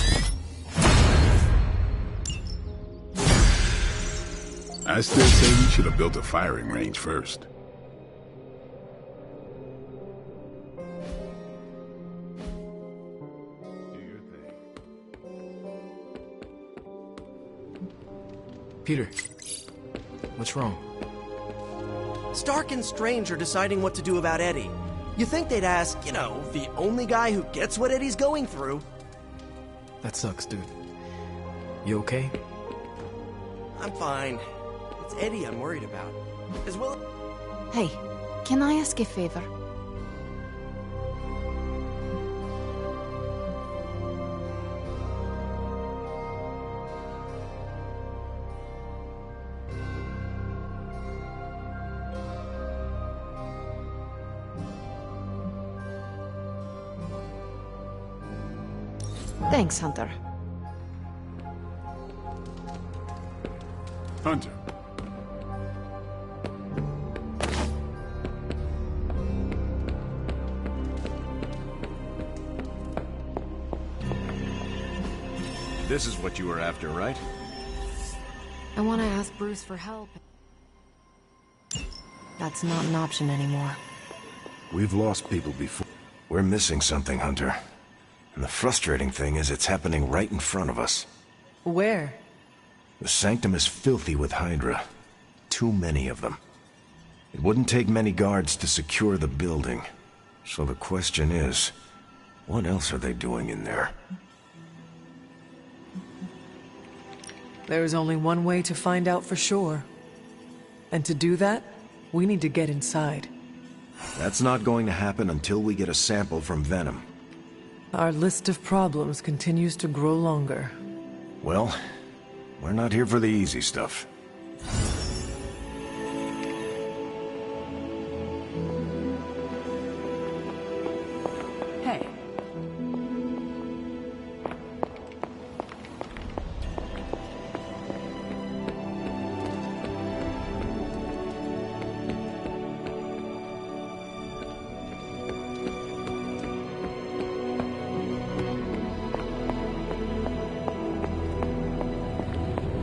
S9: I still say we should have built a firing range first.
S13: Peter, what's wrong? Stark and Strange are deciding what to do about Eddie. You think they'd ask, the only guy who gets what Eddie's going through.
S18: That sucks, dude. You okay?
S13: I'm fine. It's Eddie I'm worried about. As well...
S11: Hey, can I ask a favor? Thanks, Hunter.
S9: Hunter.
S2: This is what you were after, right?
S5: I want to ask Bruce for help. That's not an option anymore.
S2: We've lost people before. We're missing something, Hunter. And the frustrating thing is it's happening right in front of us.
S1: Where?
S2: The Sanctum is filthy with Hydra. Too many of them. It wouldn't take many guards to secure the building. So the question is, what else are they doing in there?
S1: There is only one way to find out for sure. And to do that, we need to get inside.
S2: That's not going to happen until we get a sample from Venom.
S1: Our list of problems continues to grow longer.
S2: Well, we're not here for the easy stuff.
S16: Hey.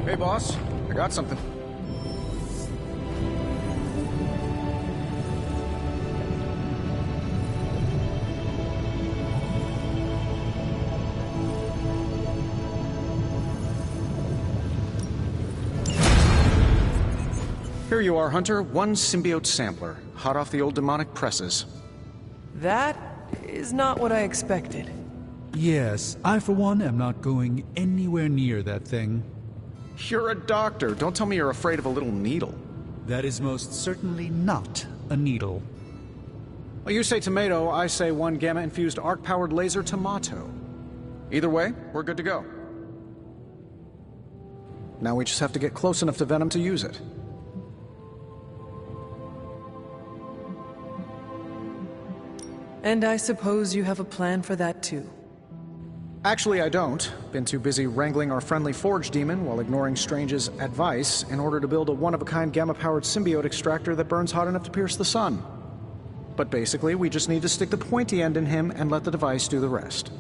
S14: Hey, boss. I got something. Here you are, Hunter. One Symbiote Sampler. Hot off the old demonic presses.
S1: That is not what I expected.
S6: Yes, I for one am not going anywhere near that thing.
S14: You're a doctor. Don't tell me you're afraid of a little needle.
S6: That is most certainly not a needle.
S14: Well, you say tomato, I say one gamma-infused arc-powered laser tomato. Either way, we're good to go. Now we just have to get close enough to Venom to use it.
S1: And I suppose you have a plan for that too.
S14: Actually, I don't. Been too busy wrangling our friendly Forge demon while ignoring Strange's advice in order to build a one-of-a-kind gamma-powered symbiote extractor that burns hot enough to pierce the sun. But basically, we just need to stick the pointy end in him and let the device do the rest.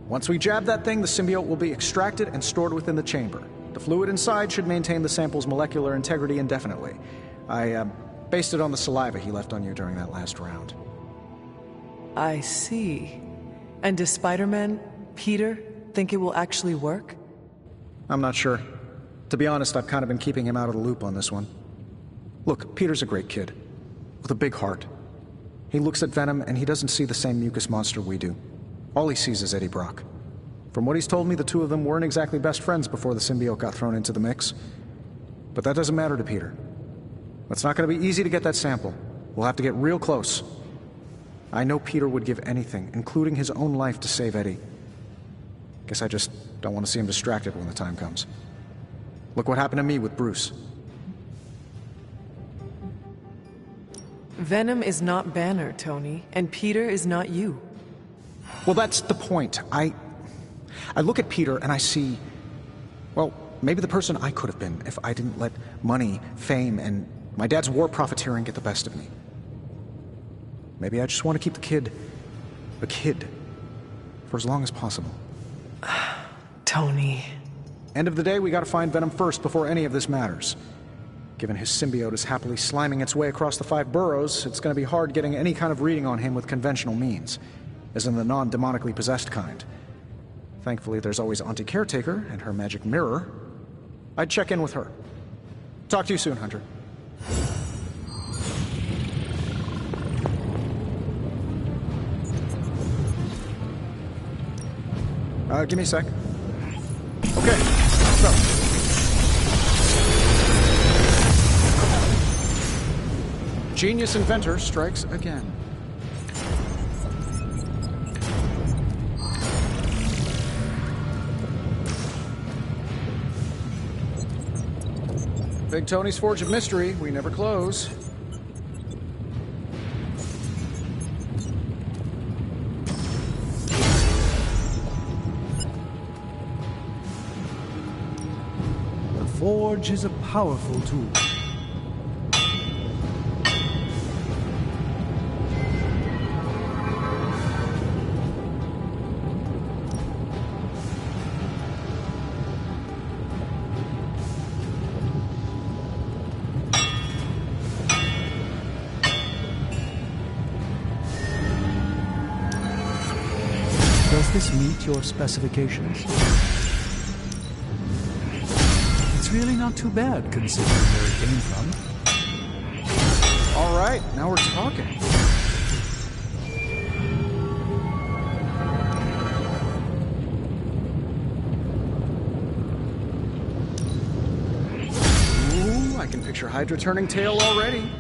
S14: Once we jab that thing, the symbiote will be extracted and stored within the chamber. The fluid inside should maintain the sample's molecular integrity indefinitely. I based it on the saliva he left on you during that last round.
S1: I see. And does Spider-Man, Peter, think it will actually work?
S14: I'm not sure. To be honest, I've kind of been keeping him out of the loop on this one. Look, Peter's a great kid. With a big heart. He looks at Venom and he doesn't see the same mucus monster we do. All he sees is Eddie Brock. From what he's told me, the two of them weren't exactly best friends before the symbiote got thrown into the mix. But that doesn't matter to Peter. It's not going to be easy to get that sample. We'll have to get real close. I know Peter would give anything, including his own life, to save Eddie. Guess I just don't want to see him distracted when the time comes. Look what happened to me with Bruce.
S1: Venom is not Banner, Tony, and Peter is not you.
S14: Well, that's the point. I look at Peter and I see, well, maybe the person I could have been if I didn't let money, fame, and my dad's war profiteering get the best of me. Maybe I just want to keep the kid a kid for as long as possible.
S1: Tony.
S14: End of the day, we gotta find Venom first before any of this matters. Given his symbiote is happily sliming its way across the 5 boroughs, it's gonna be hard getting any kind of reading on him with conventional means, as in the non-demonically possessed kind. Thankfully, there's always Auntie Caretaker and her magic mirror. I'd check in with her. Talk to you soon, Hunter. Give me a sec. Okay, so. Genius inventor strikes again. Big Tony's Forge of Mystery, we never close.
S6: Forge is a powerful tool. Does this meet your specifications? It's really not too bad, considering where it came from.
S14: All right, now we're talking. Ooh, I can picture Hydra turning tail already.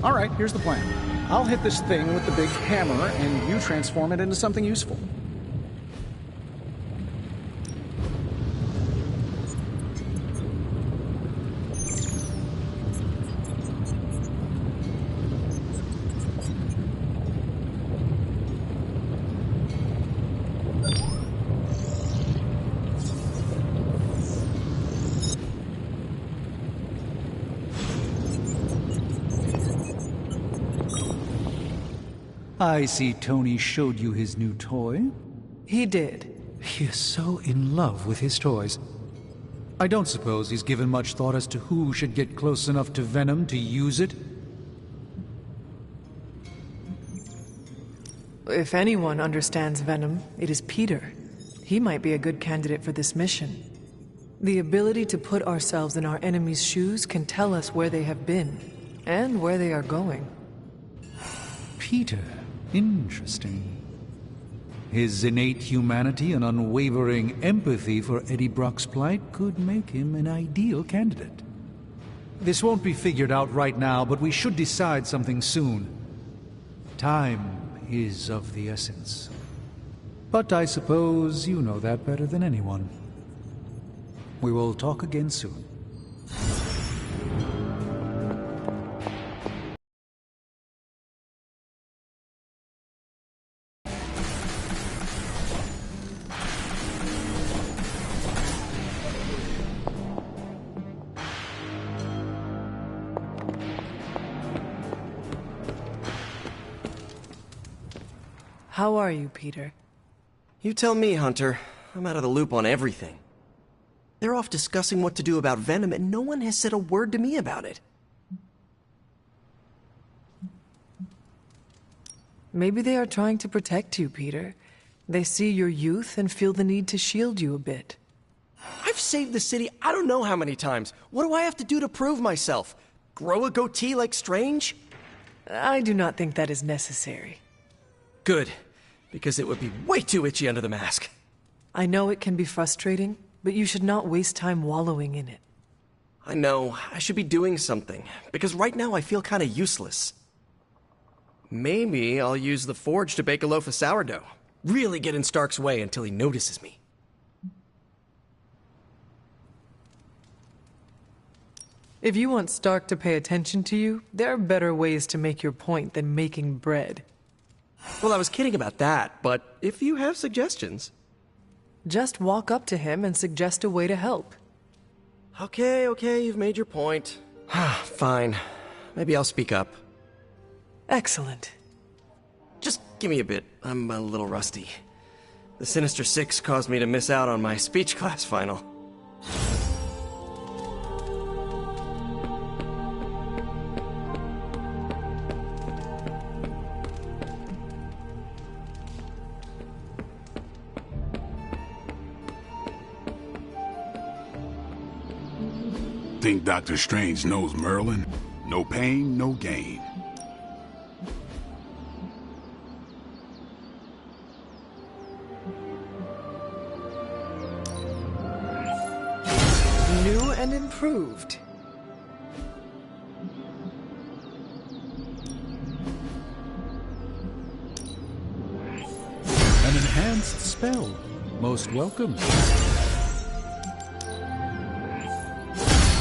S14: All right, here's the plan. I'll hit this thing with the big hammer, and you transform it into something useful.
S6: I see Tony showed you his new toy.
S1: He did.
S6: He is so in love with his toys. I don't suppose he's given much thought as to who should get close enough to Venom to use it.
S1: If anyone understands Venom, it is Peter. He might be a good candidate for this mission. The ability to put ourselves in our enemy's shoes can tell us where they have been, and where they are going.
S6: Peter. Interesting. His innate humanity and unwavering empathy for Eddie Brock's plight could make him an ideal candidate. This won't be figured out right now, but we should decide something soon. Time is of the essence. But I suppose you know that better than anyone. We will talk again soon.
S1: How are you, Peter?
S13: You tell me, Hunter. I'm out of the loop on everything. They're off discussing what to do about Venom, and no one has said a word to me about it.
S1: Maybe they are trying to protect you, Peter. They see your youth and feel the need to shield you a bit.
S13: I've saved the city I don't know how many times. What do I have to do to prove myself? Grow a goatee like Strange?
S1: I do not think that is necessary.
S13: Good, because it would be way too itchy under the mask.
S1: I know it can be frustrating, but you should not waste time wallowing in it.
S13: I know, I should be doing something, because right now I feel kinda useless. Maybe I'll use the forge to bake a loaf of sourdough. Really get in Stark's way until he notices me.
S1: If you want Stark to pay attention to you, there are better ways to make your point than making bread.
S13: Well, I was kidding about that, but if you have suggestions...
S1: Just walk up to him and suggest a way to help.
S13: Okay, you've made your point. Fine. Maybe I'll speak up.
S1: Excellent.
S13: Just give me a bit. I'm a little rusty. The Sinister Six caused me to miss out on my speech class final.
S9: Think Dr. Strange knows Merlin? No pain, no gain.
S1: New and improved.
S6: An enhanced spell. Most welcome.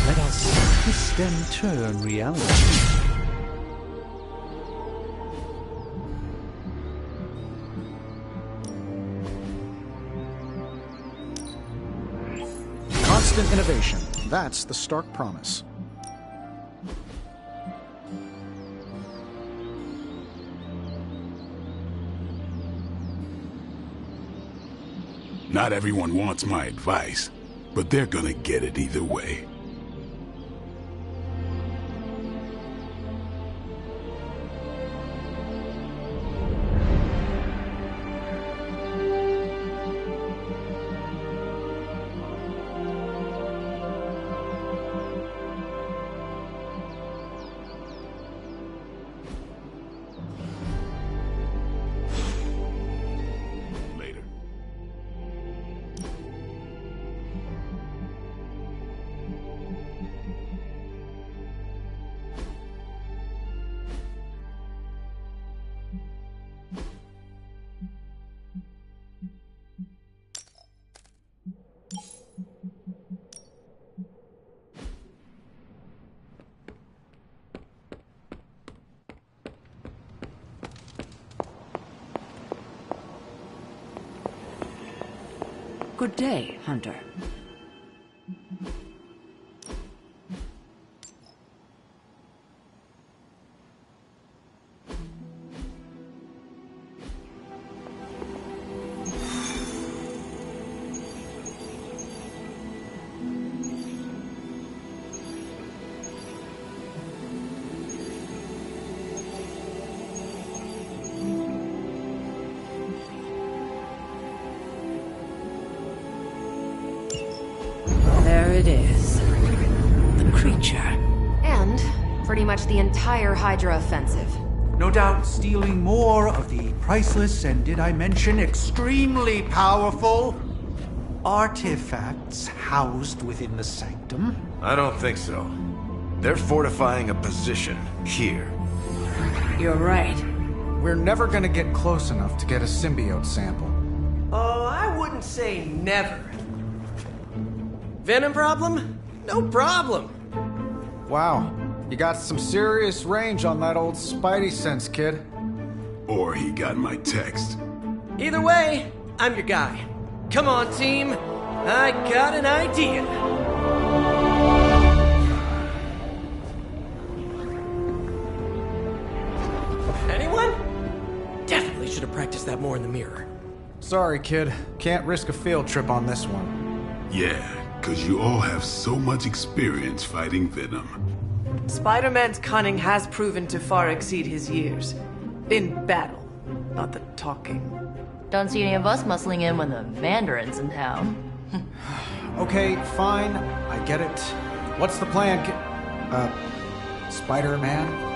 S6: Let us twist and turn reality.
S14: Constant innovation. That's the Stark promise.
S9: Not everyone wants my advice, but they're gonna get it either way.
S16: Good day, Hunter. There it is. The creature.
S5: And pretty much the entire Hydra offensive.
S6: No doubt stealing more of the priceless and, did I mention, extremely powerful artifacts housed within the Sanctum?
S2: I don't think so. They're fortifying a position here.
S16: You're right.
S14: We're never gonna get close enough to get a symbiote sample.
S13: Oh, I wouldn't say never. Venom problem? No problem.
S14: Wow, you got some serious range on that old Spidey sense, kid.
S9: Or he got my text.
S13: Either way, I'm your guy. Come on, team. I got an idea. Anyone? Definitely should have practiced that more in the mirror.
S14: Sorry, kid. Can't risk a field trip on this one.
S9: Yeah, 'cause you all have so much experience fighting Venom.
S1: Spider-Man's cunning has proven to far exceed his years. In battle, not the talking.
S3: Don't see any of us muscling in when the Mandarin's in town.
S14: Okay, fine. I get it. What's the plan, Spider-Man?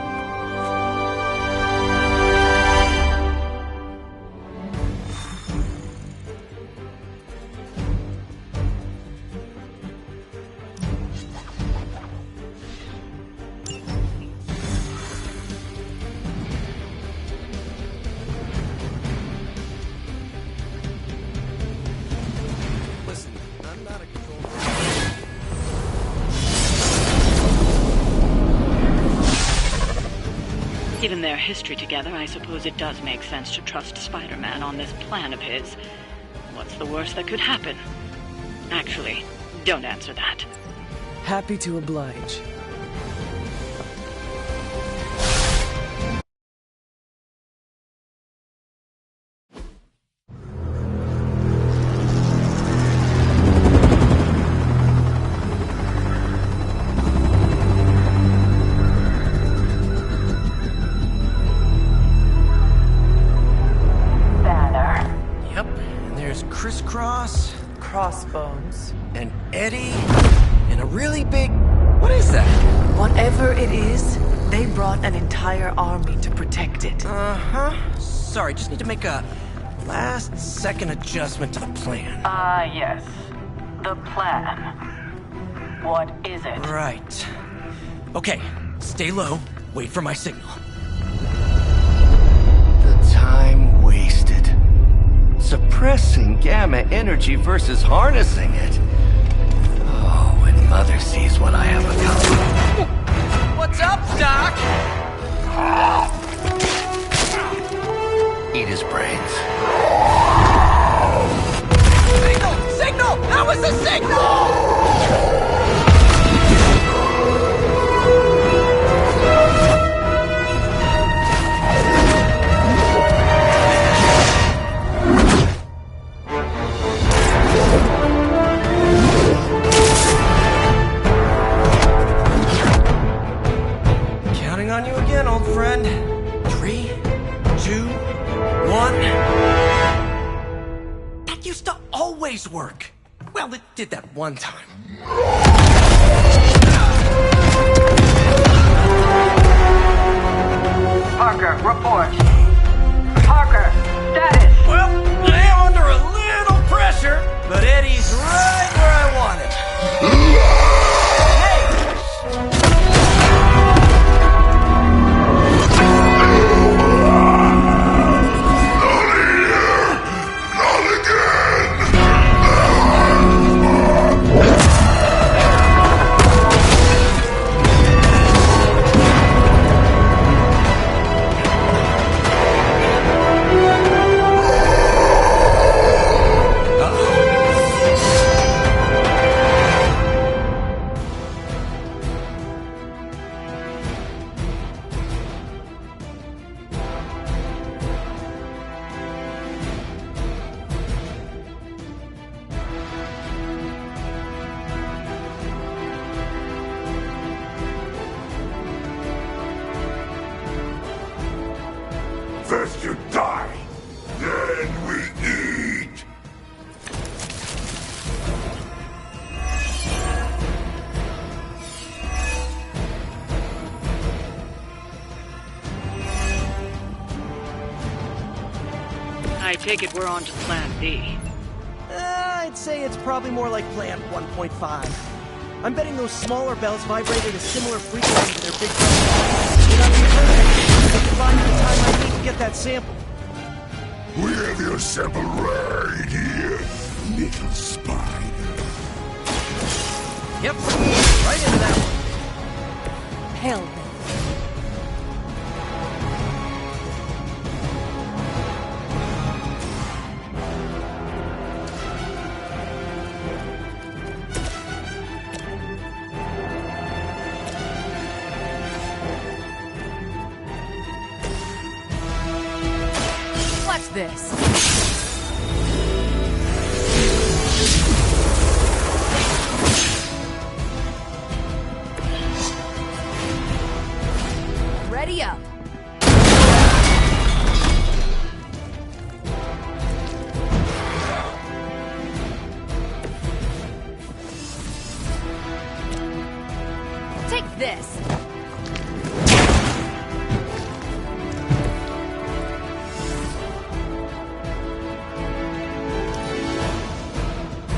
S4: Given their history together, I suppose it does make sense to trust Spider-Man on this plan of his. What's the worst that could happen? Actually, don't answer that.
S1: Happy to oblige.
S13: Crossbones. And Eddie. And a really big... What is that?
S1: Whatever it is, they brought an entire army to protect it.
S13: Uh-huh. Sorry, just need to make a last-second adjustment to the plan.
S10: Yes. The plan. What is it?
S13: Right. Okay, stay low. Wait for my signal.
S19: The time wasted. Suppressing gamma energy versus harnessing it. Oh, when Mother sees what I have accomplished.
S13: What's up, Doc?
S19: Eat his brains.
S13: Signal! Signal! That was the signal! Well, it did that one time.
S10: Parker, report. Parker, status.
S13: Well, I am under a little pressure, but Eddie's right where I want him.
S7: First you die, then we eat.
S4: I take it we're on to Plan B.
S13: I'd say it's probably more like Plan 1.5. I'm betting those smaller bells vibrate at a similar frequency to their big bells. Without the perfect, I can find the time I need to get that sample.
S7: We have your sample right here, little spider.
S13: Yep, right into that one.
S1: Hell then.
S11: What's this? Ready up. Take this.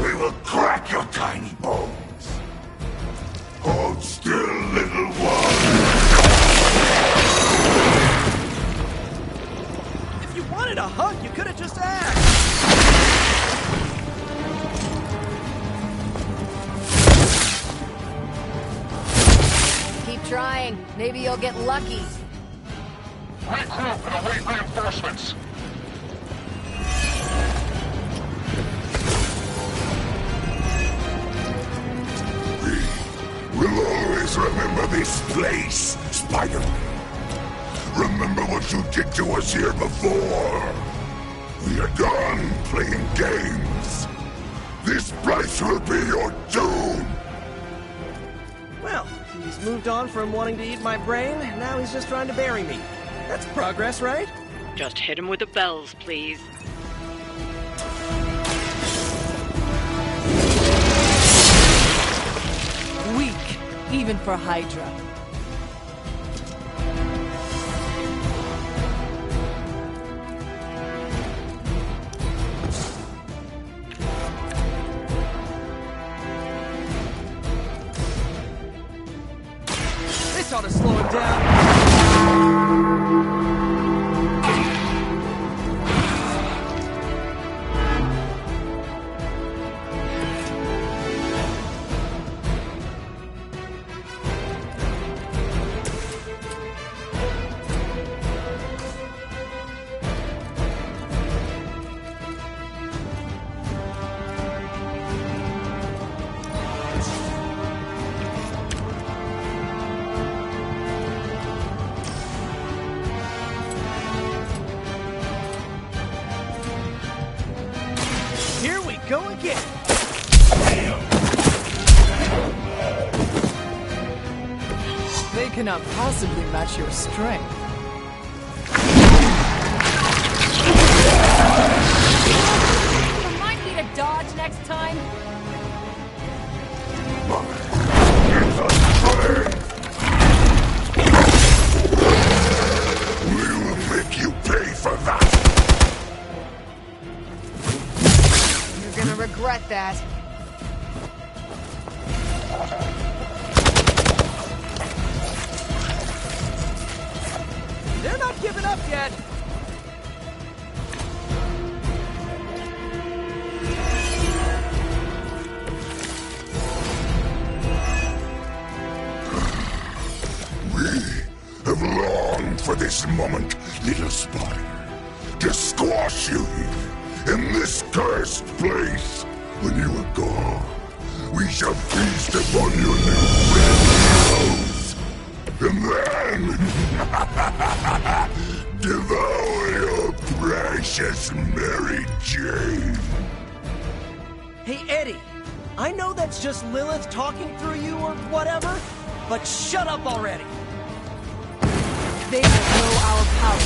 S7: We will crack your tiny bones. Hold still, little one.
S13: If you wanted a hug, you could have just asked.
S11: Keep trying. Maybe you'll get lucky.
S8: Regroup and await reinforcements.
S7: We'll always remember this place, Spider-Man. Remember what you did to us here before. We are done playing games. This place will be your doom.
S13: Well, he's moved on from wanting to eat my brain, now he's just trying to bury me. That's progress, right?
S4: Just hit him with the bells, please.
S1: Weak, even for Hydra.
S13: This ought to slow him down. Here we go again.
S1: They cannot possibly match your strength.
S11: Remind me to dodge next time. regret that.
S13: They're not giving up yet!
S7: Have longed for this moment, little spider, to squash you here, in this cursed place. When you are gone, we shall feast upon your new clothes, and then devour your precious Mary Jane.
S13: Hey, Eddie, I know that's just Lilith talking through you or whatever, but shut up already!
S11: They will know our power.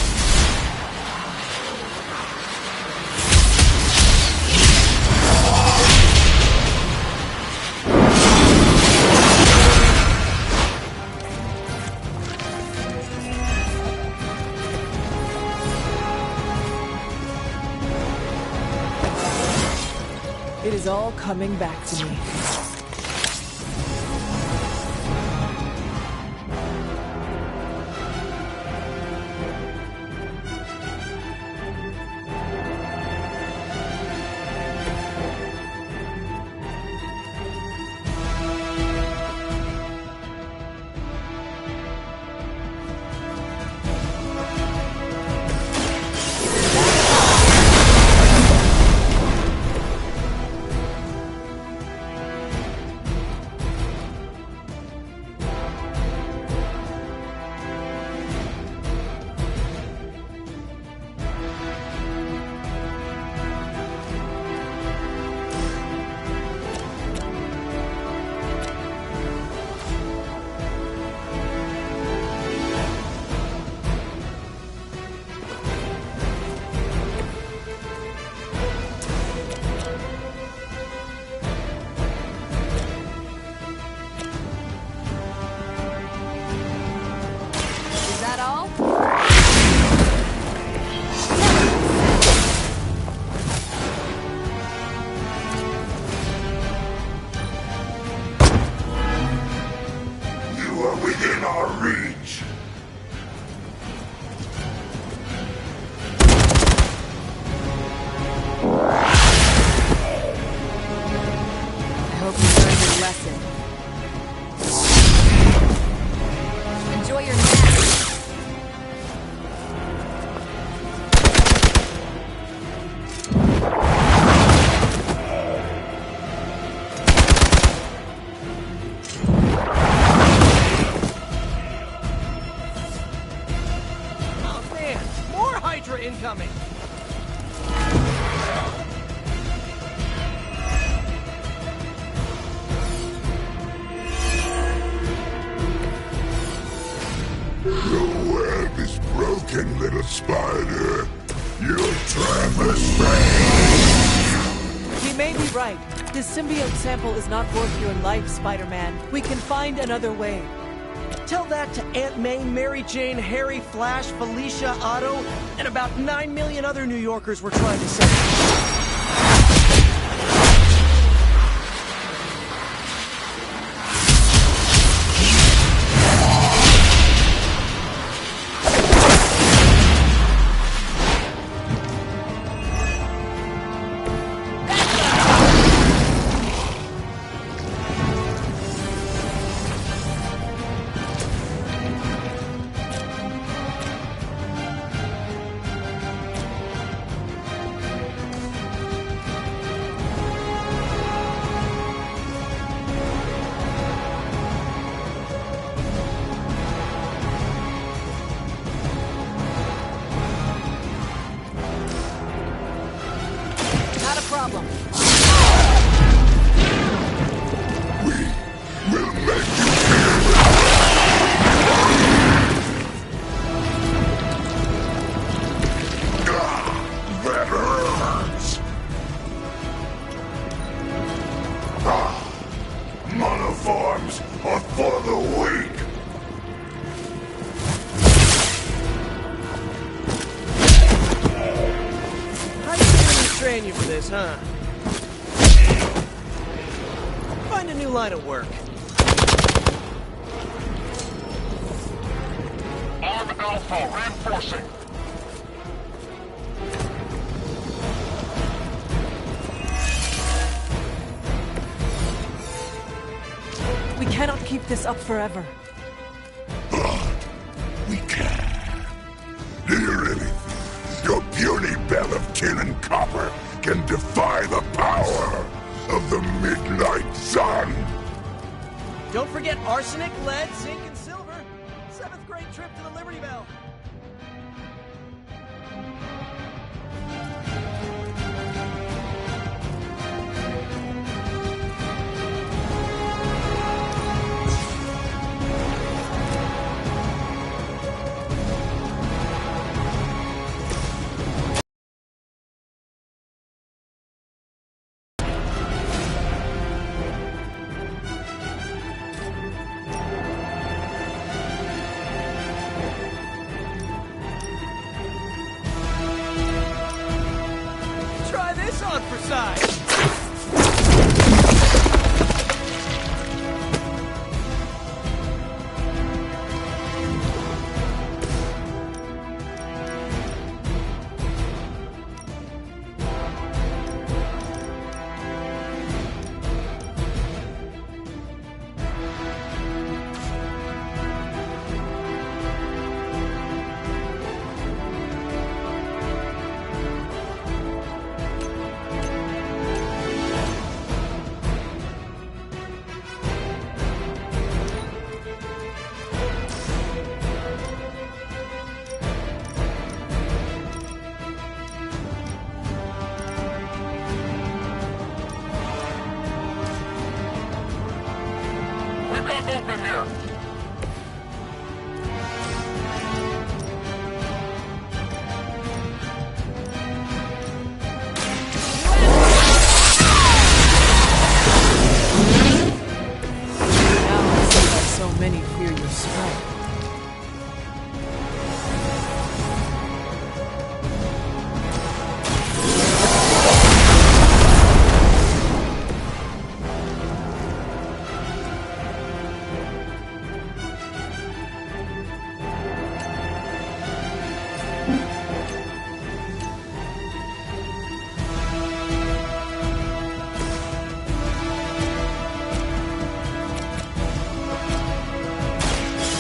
S1: It is all coming back to me.
S13: Hydra incoming!
S7: The web is broken, little spider. Your trap is failed.
S1: He may be right. This symbiote sample is not worth your life, Spider-Man. We can find another way.
S13: Tell that to Aunt May, Mary Jane, Harry, Flash, Felicia, Otto, and about 9 million other New Yorkers we're trying to save.
S7: Monoforms are for the weak.
S13: How you gonna train you for this, huh? new line of work.
S8: Arm Alpha reinforcing.
S1: We cannot keep this up forever.
S7: We can. Do you really? Your puny bell of tin and copper can defy the power of the midnight sun.
S13: Don't forget arsenic, lead, zinc, and silver. 7th grade trip to the Liberty Bell. Try this on for size.
S8: Open here.
S1: Now I see why so many fear your strength.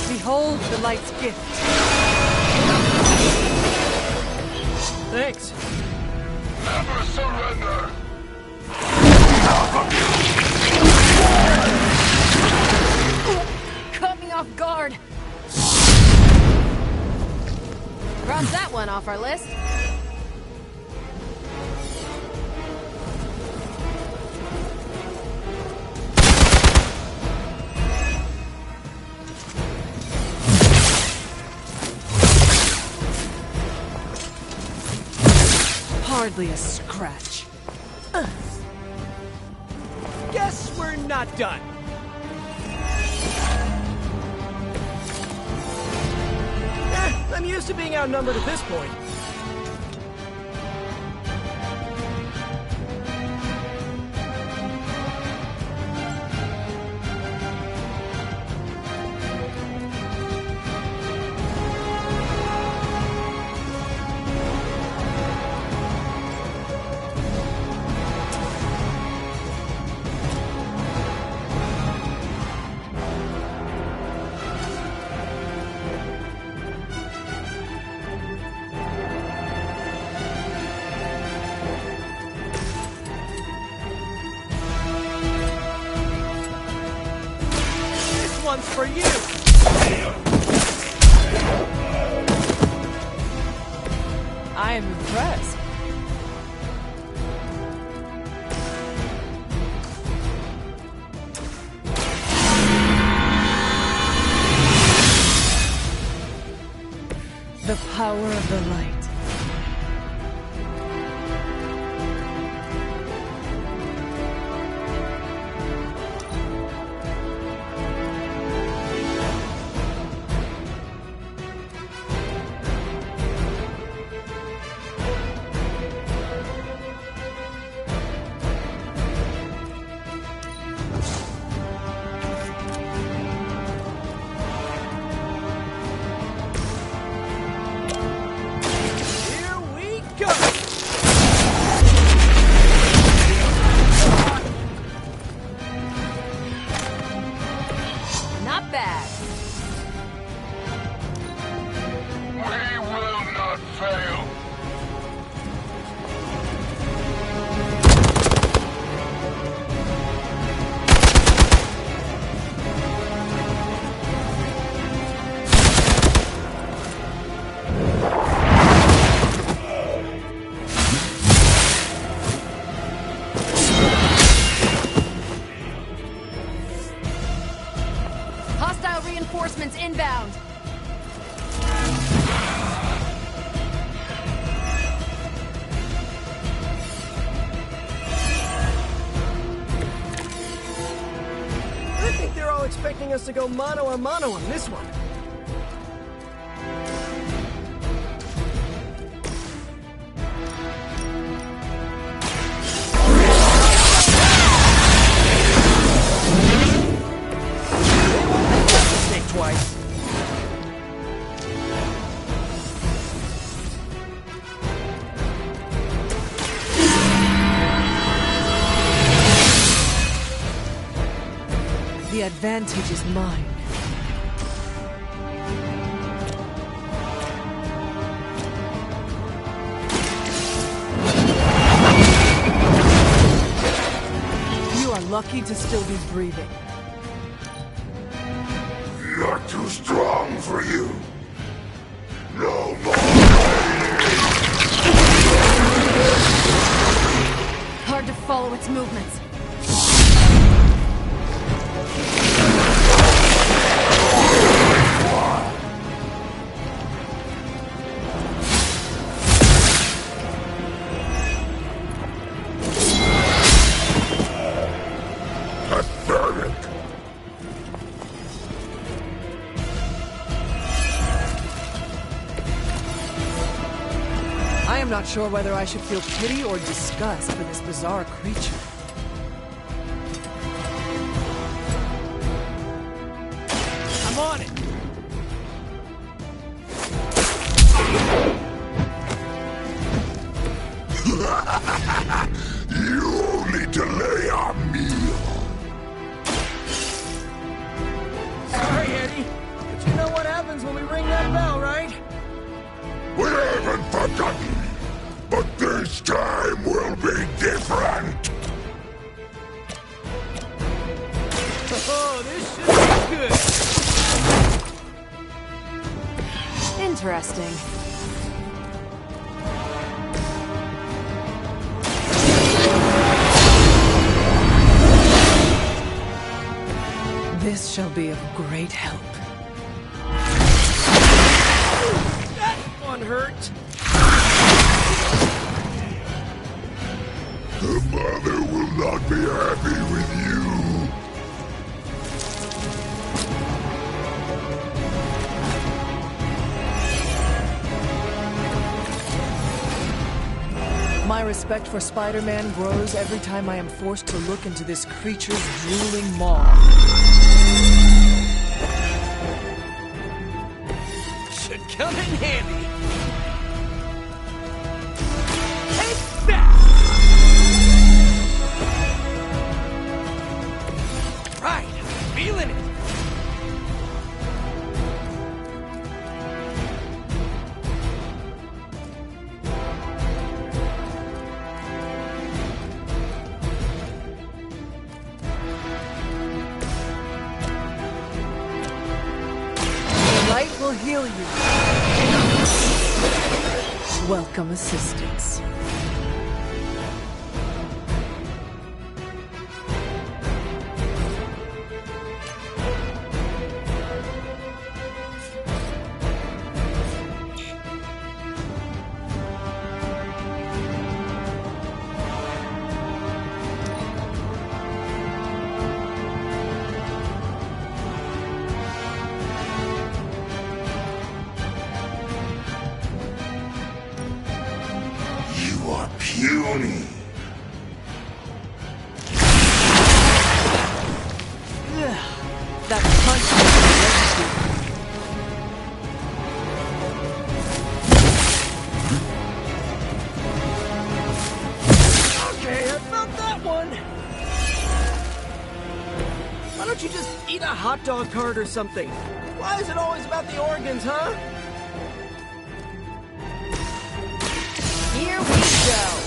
S1: Behold the light's gift.
S13: Thanks.
S8: Never surrender.
S11: Caught me off guard. Cross that one off our list.
S1: Hardly a scratch.
S13: Guess we're not done. I'm used to being outnumbered at this point. One's for you.
S1: I am impressed. The power of the light.
S11: Reinforcements inbound.
S13: I think they're all expecting us to go mano a mano on this one. Twice.
S1: The advantage is mine. You are lucky to still be breathing.
S7: Not too strong for you. No more.
S11: Hard to follow its movements.
S1: I'm not sure whether I should feel pity or disgust for this bizarre creature.
S13: I'm on it!
S7: You only delay our meal.
S13: Sorry, Eddie. But you know what happens when we ring that bell, right?
S7: We haven't forgotten. But this time will be different.
S13: Oh, this should be good.
S11: Interesting.
S1: This shall be of great help.
S13: That one hurt.
S7: The mother will not be happy with you.
S1: My respect for Spider-Man grows every time I am forced to look into this creature's drooling maw.
S13: Should come in handy. Take that! Right, feeling it.
S1: Light will heal you. Welcome assistance.
S7: Puny.
S1: That punch was
S13: Okay, I felt that one. Why don't you just eat a hot dog cart or something? Why is it always about the organs, huh?
S11: Here we go.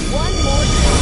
S11: One more time.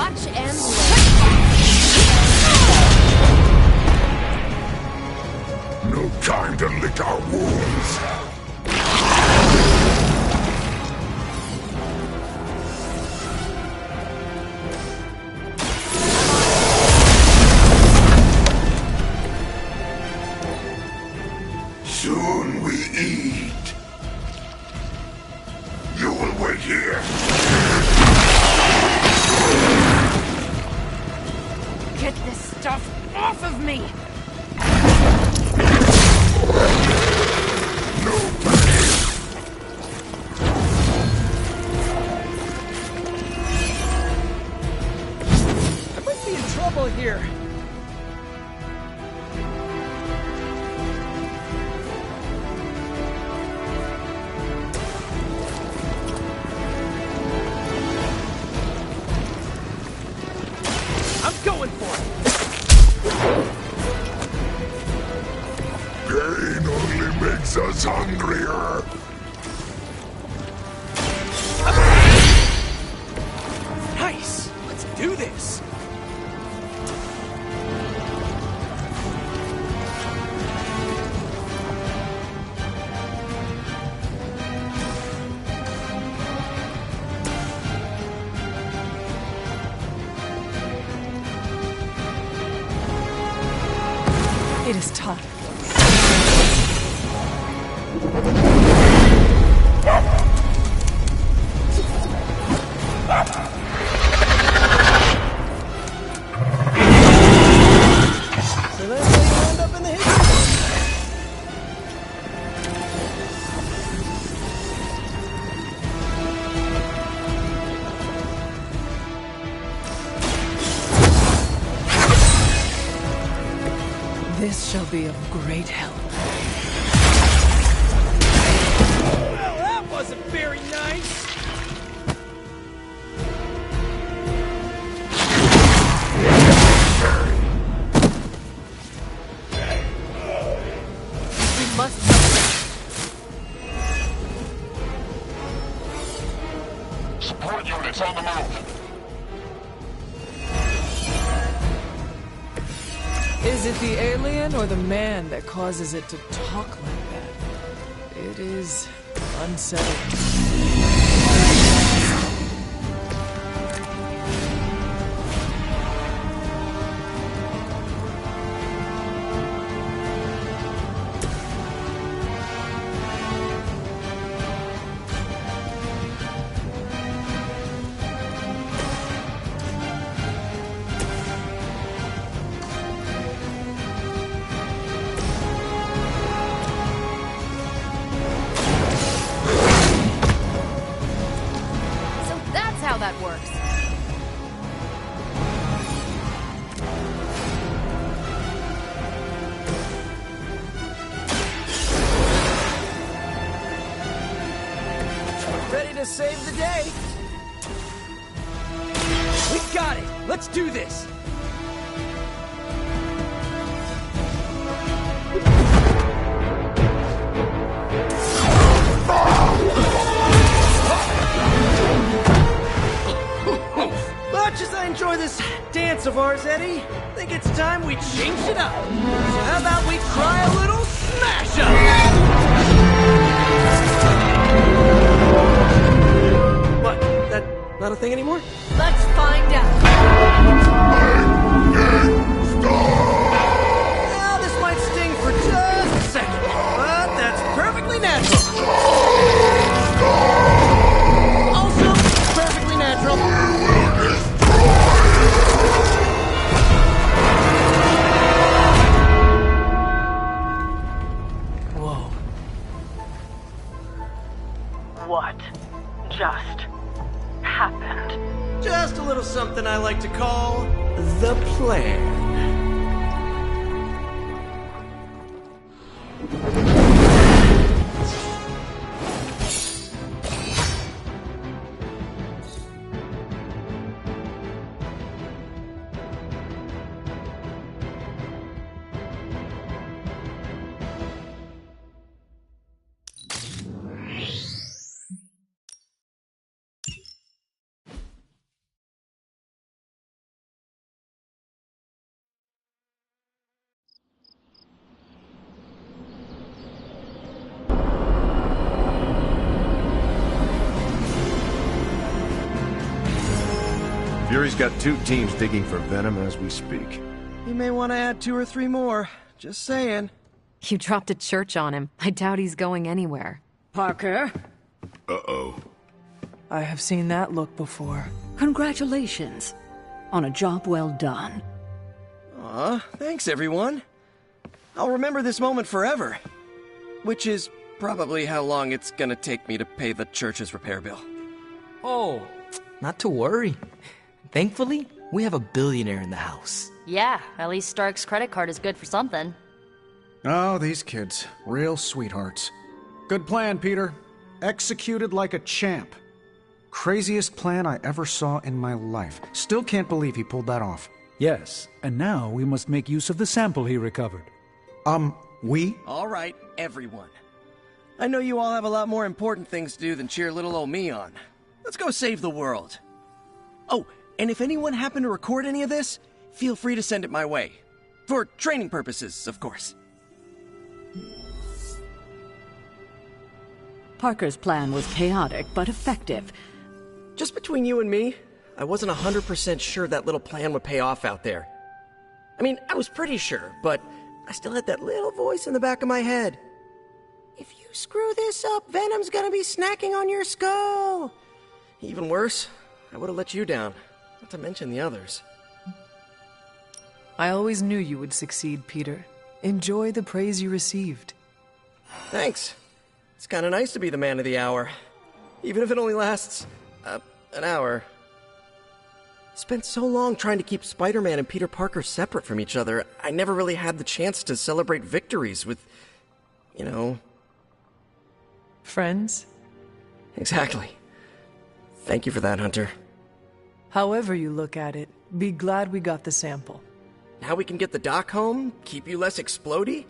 S3: Watch and learn.
S7: No time to lick our wounds. Soon we eat. You will wait here.
S3: Get this stuff off of me!
S13: I might be in trouble here. I'm going for it!
S7: Pain only makes us hungrier.
S13: Nice! Let's do this!
S1: It is time.
S13: So that's how you end up in the Hydra.
S1: This shall be of great help.
S13: Well, that wasn't very nice.
S3: We must
S8: Support units on the move.
S1: Is it the alien or the man that causes it to talk like that? It is unsettling.
S3: So that's how that works.
S13: Ready to save the day? We got it! Let's do this! Much as I enjoy this dance of ours, Eddie, I think it's time we change it up. So how about we try a little smash up? What? That not a thing anymore?
S3: Let's find out.
S13: Well, this might sting for just a second, but that's perfectly natural. Also, perfectly natural. Whoa.
S10: What just happened?
S13: Just a little something I like to call the plan.
S2: Fury's got 2 teams digging for Venom as we speak.
S13: You may want to add 2 or 3 more. Just saying.
S5: You dropped a church on him. I doubt he's going anywhere.
S12: Parker?
S9: Uh-oh.
S1: I have seen that look before.
S12: Congratulations on a job well done.
S13: Aw, thanks everyone. I'll remember this moment forever. Which is probably how long it's gonna take me to pay the church's repair bill.
S18: Oh, not to worry. Thankfully, we have a billionaire in the house.
S3: Yeah, at least Stark's credit card is good for something.
S14: Oh, these kids. Real sweethearts. Good plan, Peter. Executed like a champ. Craziest plan I ever saw in my life. Still can't believe he pulled that off.
S6: Yes, and now we must make use of the sample he recovered.
S14: We?
S13: All right, everyone. I know you all have a lot more important things to do than cheer little old me on. Let's go save the world. Oh, and if anyone happened to record any of this, feel free to send it my way. For training purposes, of course.
S12: Parker's plan was chaotic, but effective.
S13: Just between you and me, I wasn't 100% sure that little plan would pay off out there. I mean, I was pretty sure, but I still had that little voice in the back of my head. If you screw this up, Venom's gonna be snacking on your skull. Even worse, I would have let you down, not to mention the others.
S1: I always knew you would succeed, Peter. Enjoy the praise you received.
S13: Thanks. It's kinda nice to be the man of the hour. Even if it only lasts, an hour. Spent so long trying to keep Spider-Man and Peter Parker separate from each other, I never really had the chance to celebrate victories with, you know...
S1: Friends?
S13: Exactly. Thank you for that, Hunter.
S1: However you look at it, be glad we got the sample.
S13: Now we can get the doc home, keep you less explodey.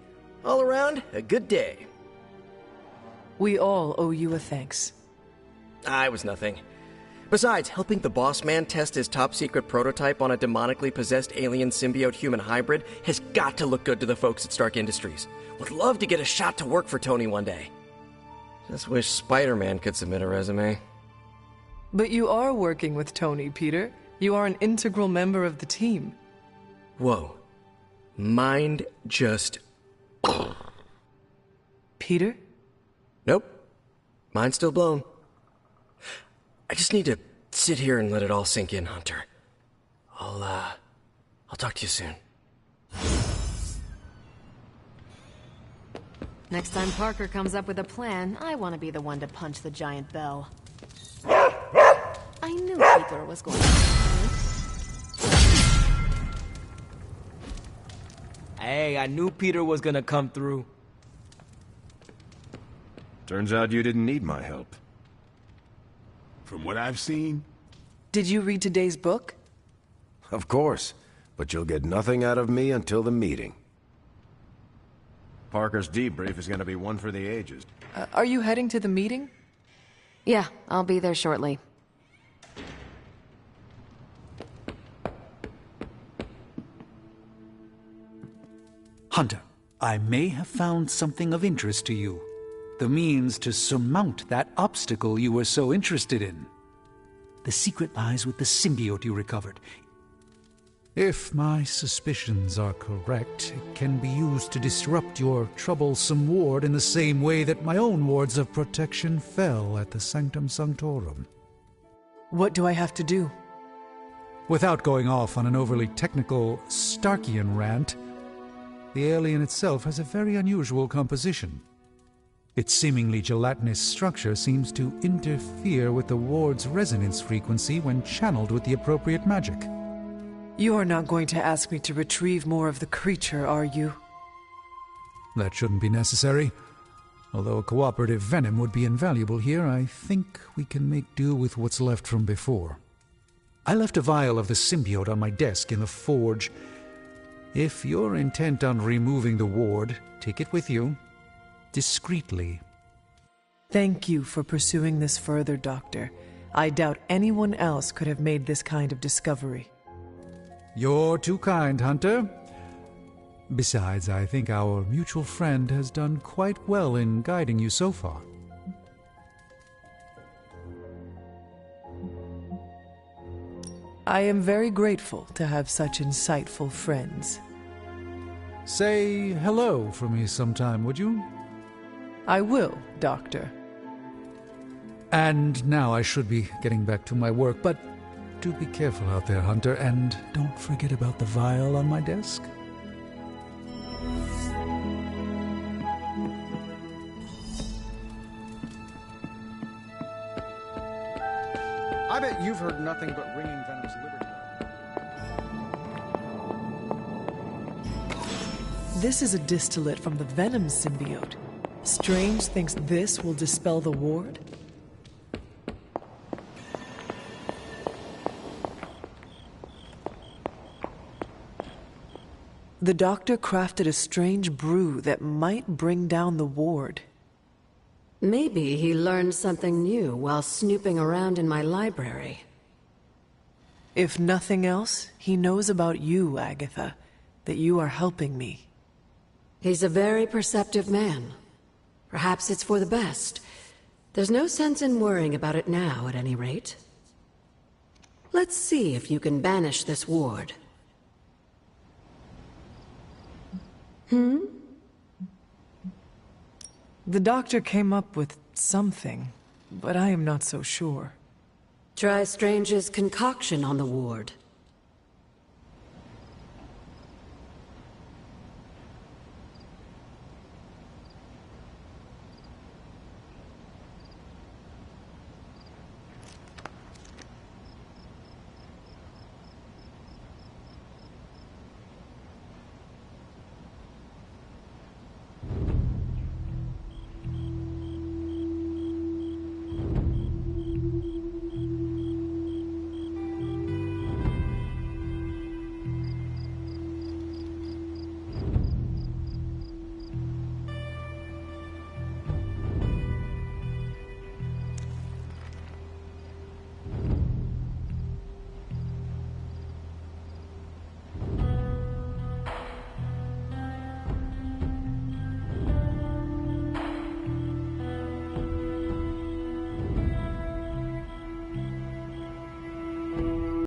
S13: All around, a good day.
S1: We all owe you a thanks.
S13: I was nothing. Besides, helping the boss man test his top-secret prototype on a demonically possessed alien symbiote-human hybrid has got to look good to the folks at Stark Industries. Would love to get a shot to work for Tony one day. Just wish Spider-Man could submit a resume.
S1: But you are working with Tony, Peter. You are an integral member of the team.
S13: Whoa. Mind just...
S1: Peter?
S13: Nope. Mind's still blown. I just need to sit here and let it all sink in, Hunter. I'll talk to you soon.
S5: Next time Parker comes up with a plan, I want to be the one to punch the giant bell. I knew Peter was going to do this.
S18: Hey, I knew Peter was gonna come through.
S2: Turns out you didn't need my help.
S9: From what I've seen...
S1: Did you read today's book?
S2: Of course, but you'll get nothing out of me until the meeting. Parker's debrief is gonna be one for the ages.
S1: Are you heading to the meeting?
S5: Yeah, I'll be there shortly.
S6: Hunter, I may have found something of interest to you. The means to surmount that obstacle you were so interested in. The secret lies with the symbiote you recovered. If my suspicions are correct, it can be used to disrupt your troublesome ward in the same way that my own wards of protection fell at the Sanctum Sanctorum.
S1: What do I have to do?
S6: Without going off on an overly technical Starkian rant, the alien itself has a very unusual composition. Its seemingly gelatinous structure seems to interfere with the ward's resonance frequency when channeled with the appropriate magic.
S1: You are not going to ask me to retrieve more of the creature, are you?
S6: That shouldn't be necessary. Although a cooperative venom would be invaluable here, I think we can make do with what's left from before. I left a vial of the symbiote on my desk in the forge. If you're intent on removing the ward, take it with you. Discreetly.
S1: Thank you for pursuing this further, Doctor. I doubt anyone else could have made this kind of discovery.
S6: You're too kind, Hunter. Besides, I think our mutual friend has done quite well in guiding you so far.
S1: I am very grateful to have such insightful friends.
S6: Say hello for me sometime, would you?
S1: I will, Doctor.
S6: And now I should be getting back to my work, but do be careful out there, Hunter, and don't forget about the vial on my desk.
S14: I bet you've heard nothing but ringing Venom's liberty.
S1: This is a distillate from the Venom symbiote. Strange thinks this will dispel the ward? The doctor crafted a strange brew that might bring down the ward.
S11: Maybe he learned something new while snooping around in my library.
S1: If nothing else, he knows about you, Agatha, that you are helping me.
S11: He's a very perceptive man. Perhaps it's for the best. There's no sense in worrying about it now, at any rate. Let's see if you can banish this ward.
S1: The doctor came up with something, but I am not so sure.
S11: Try Strange's concoction on the ward.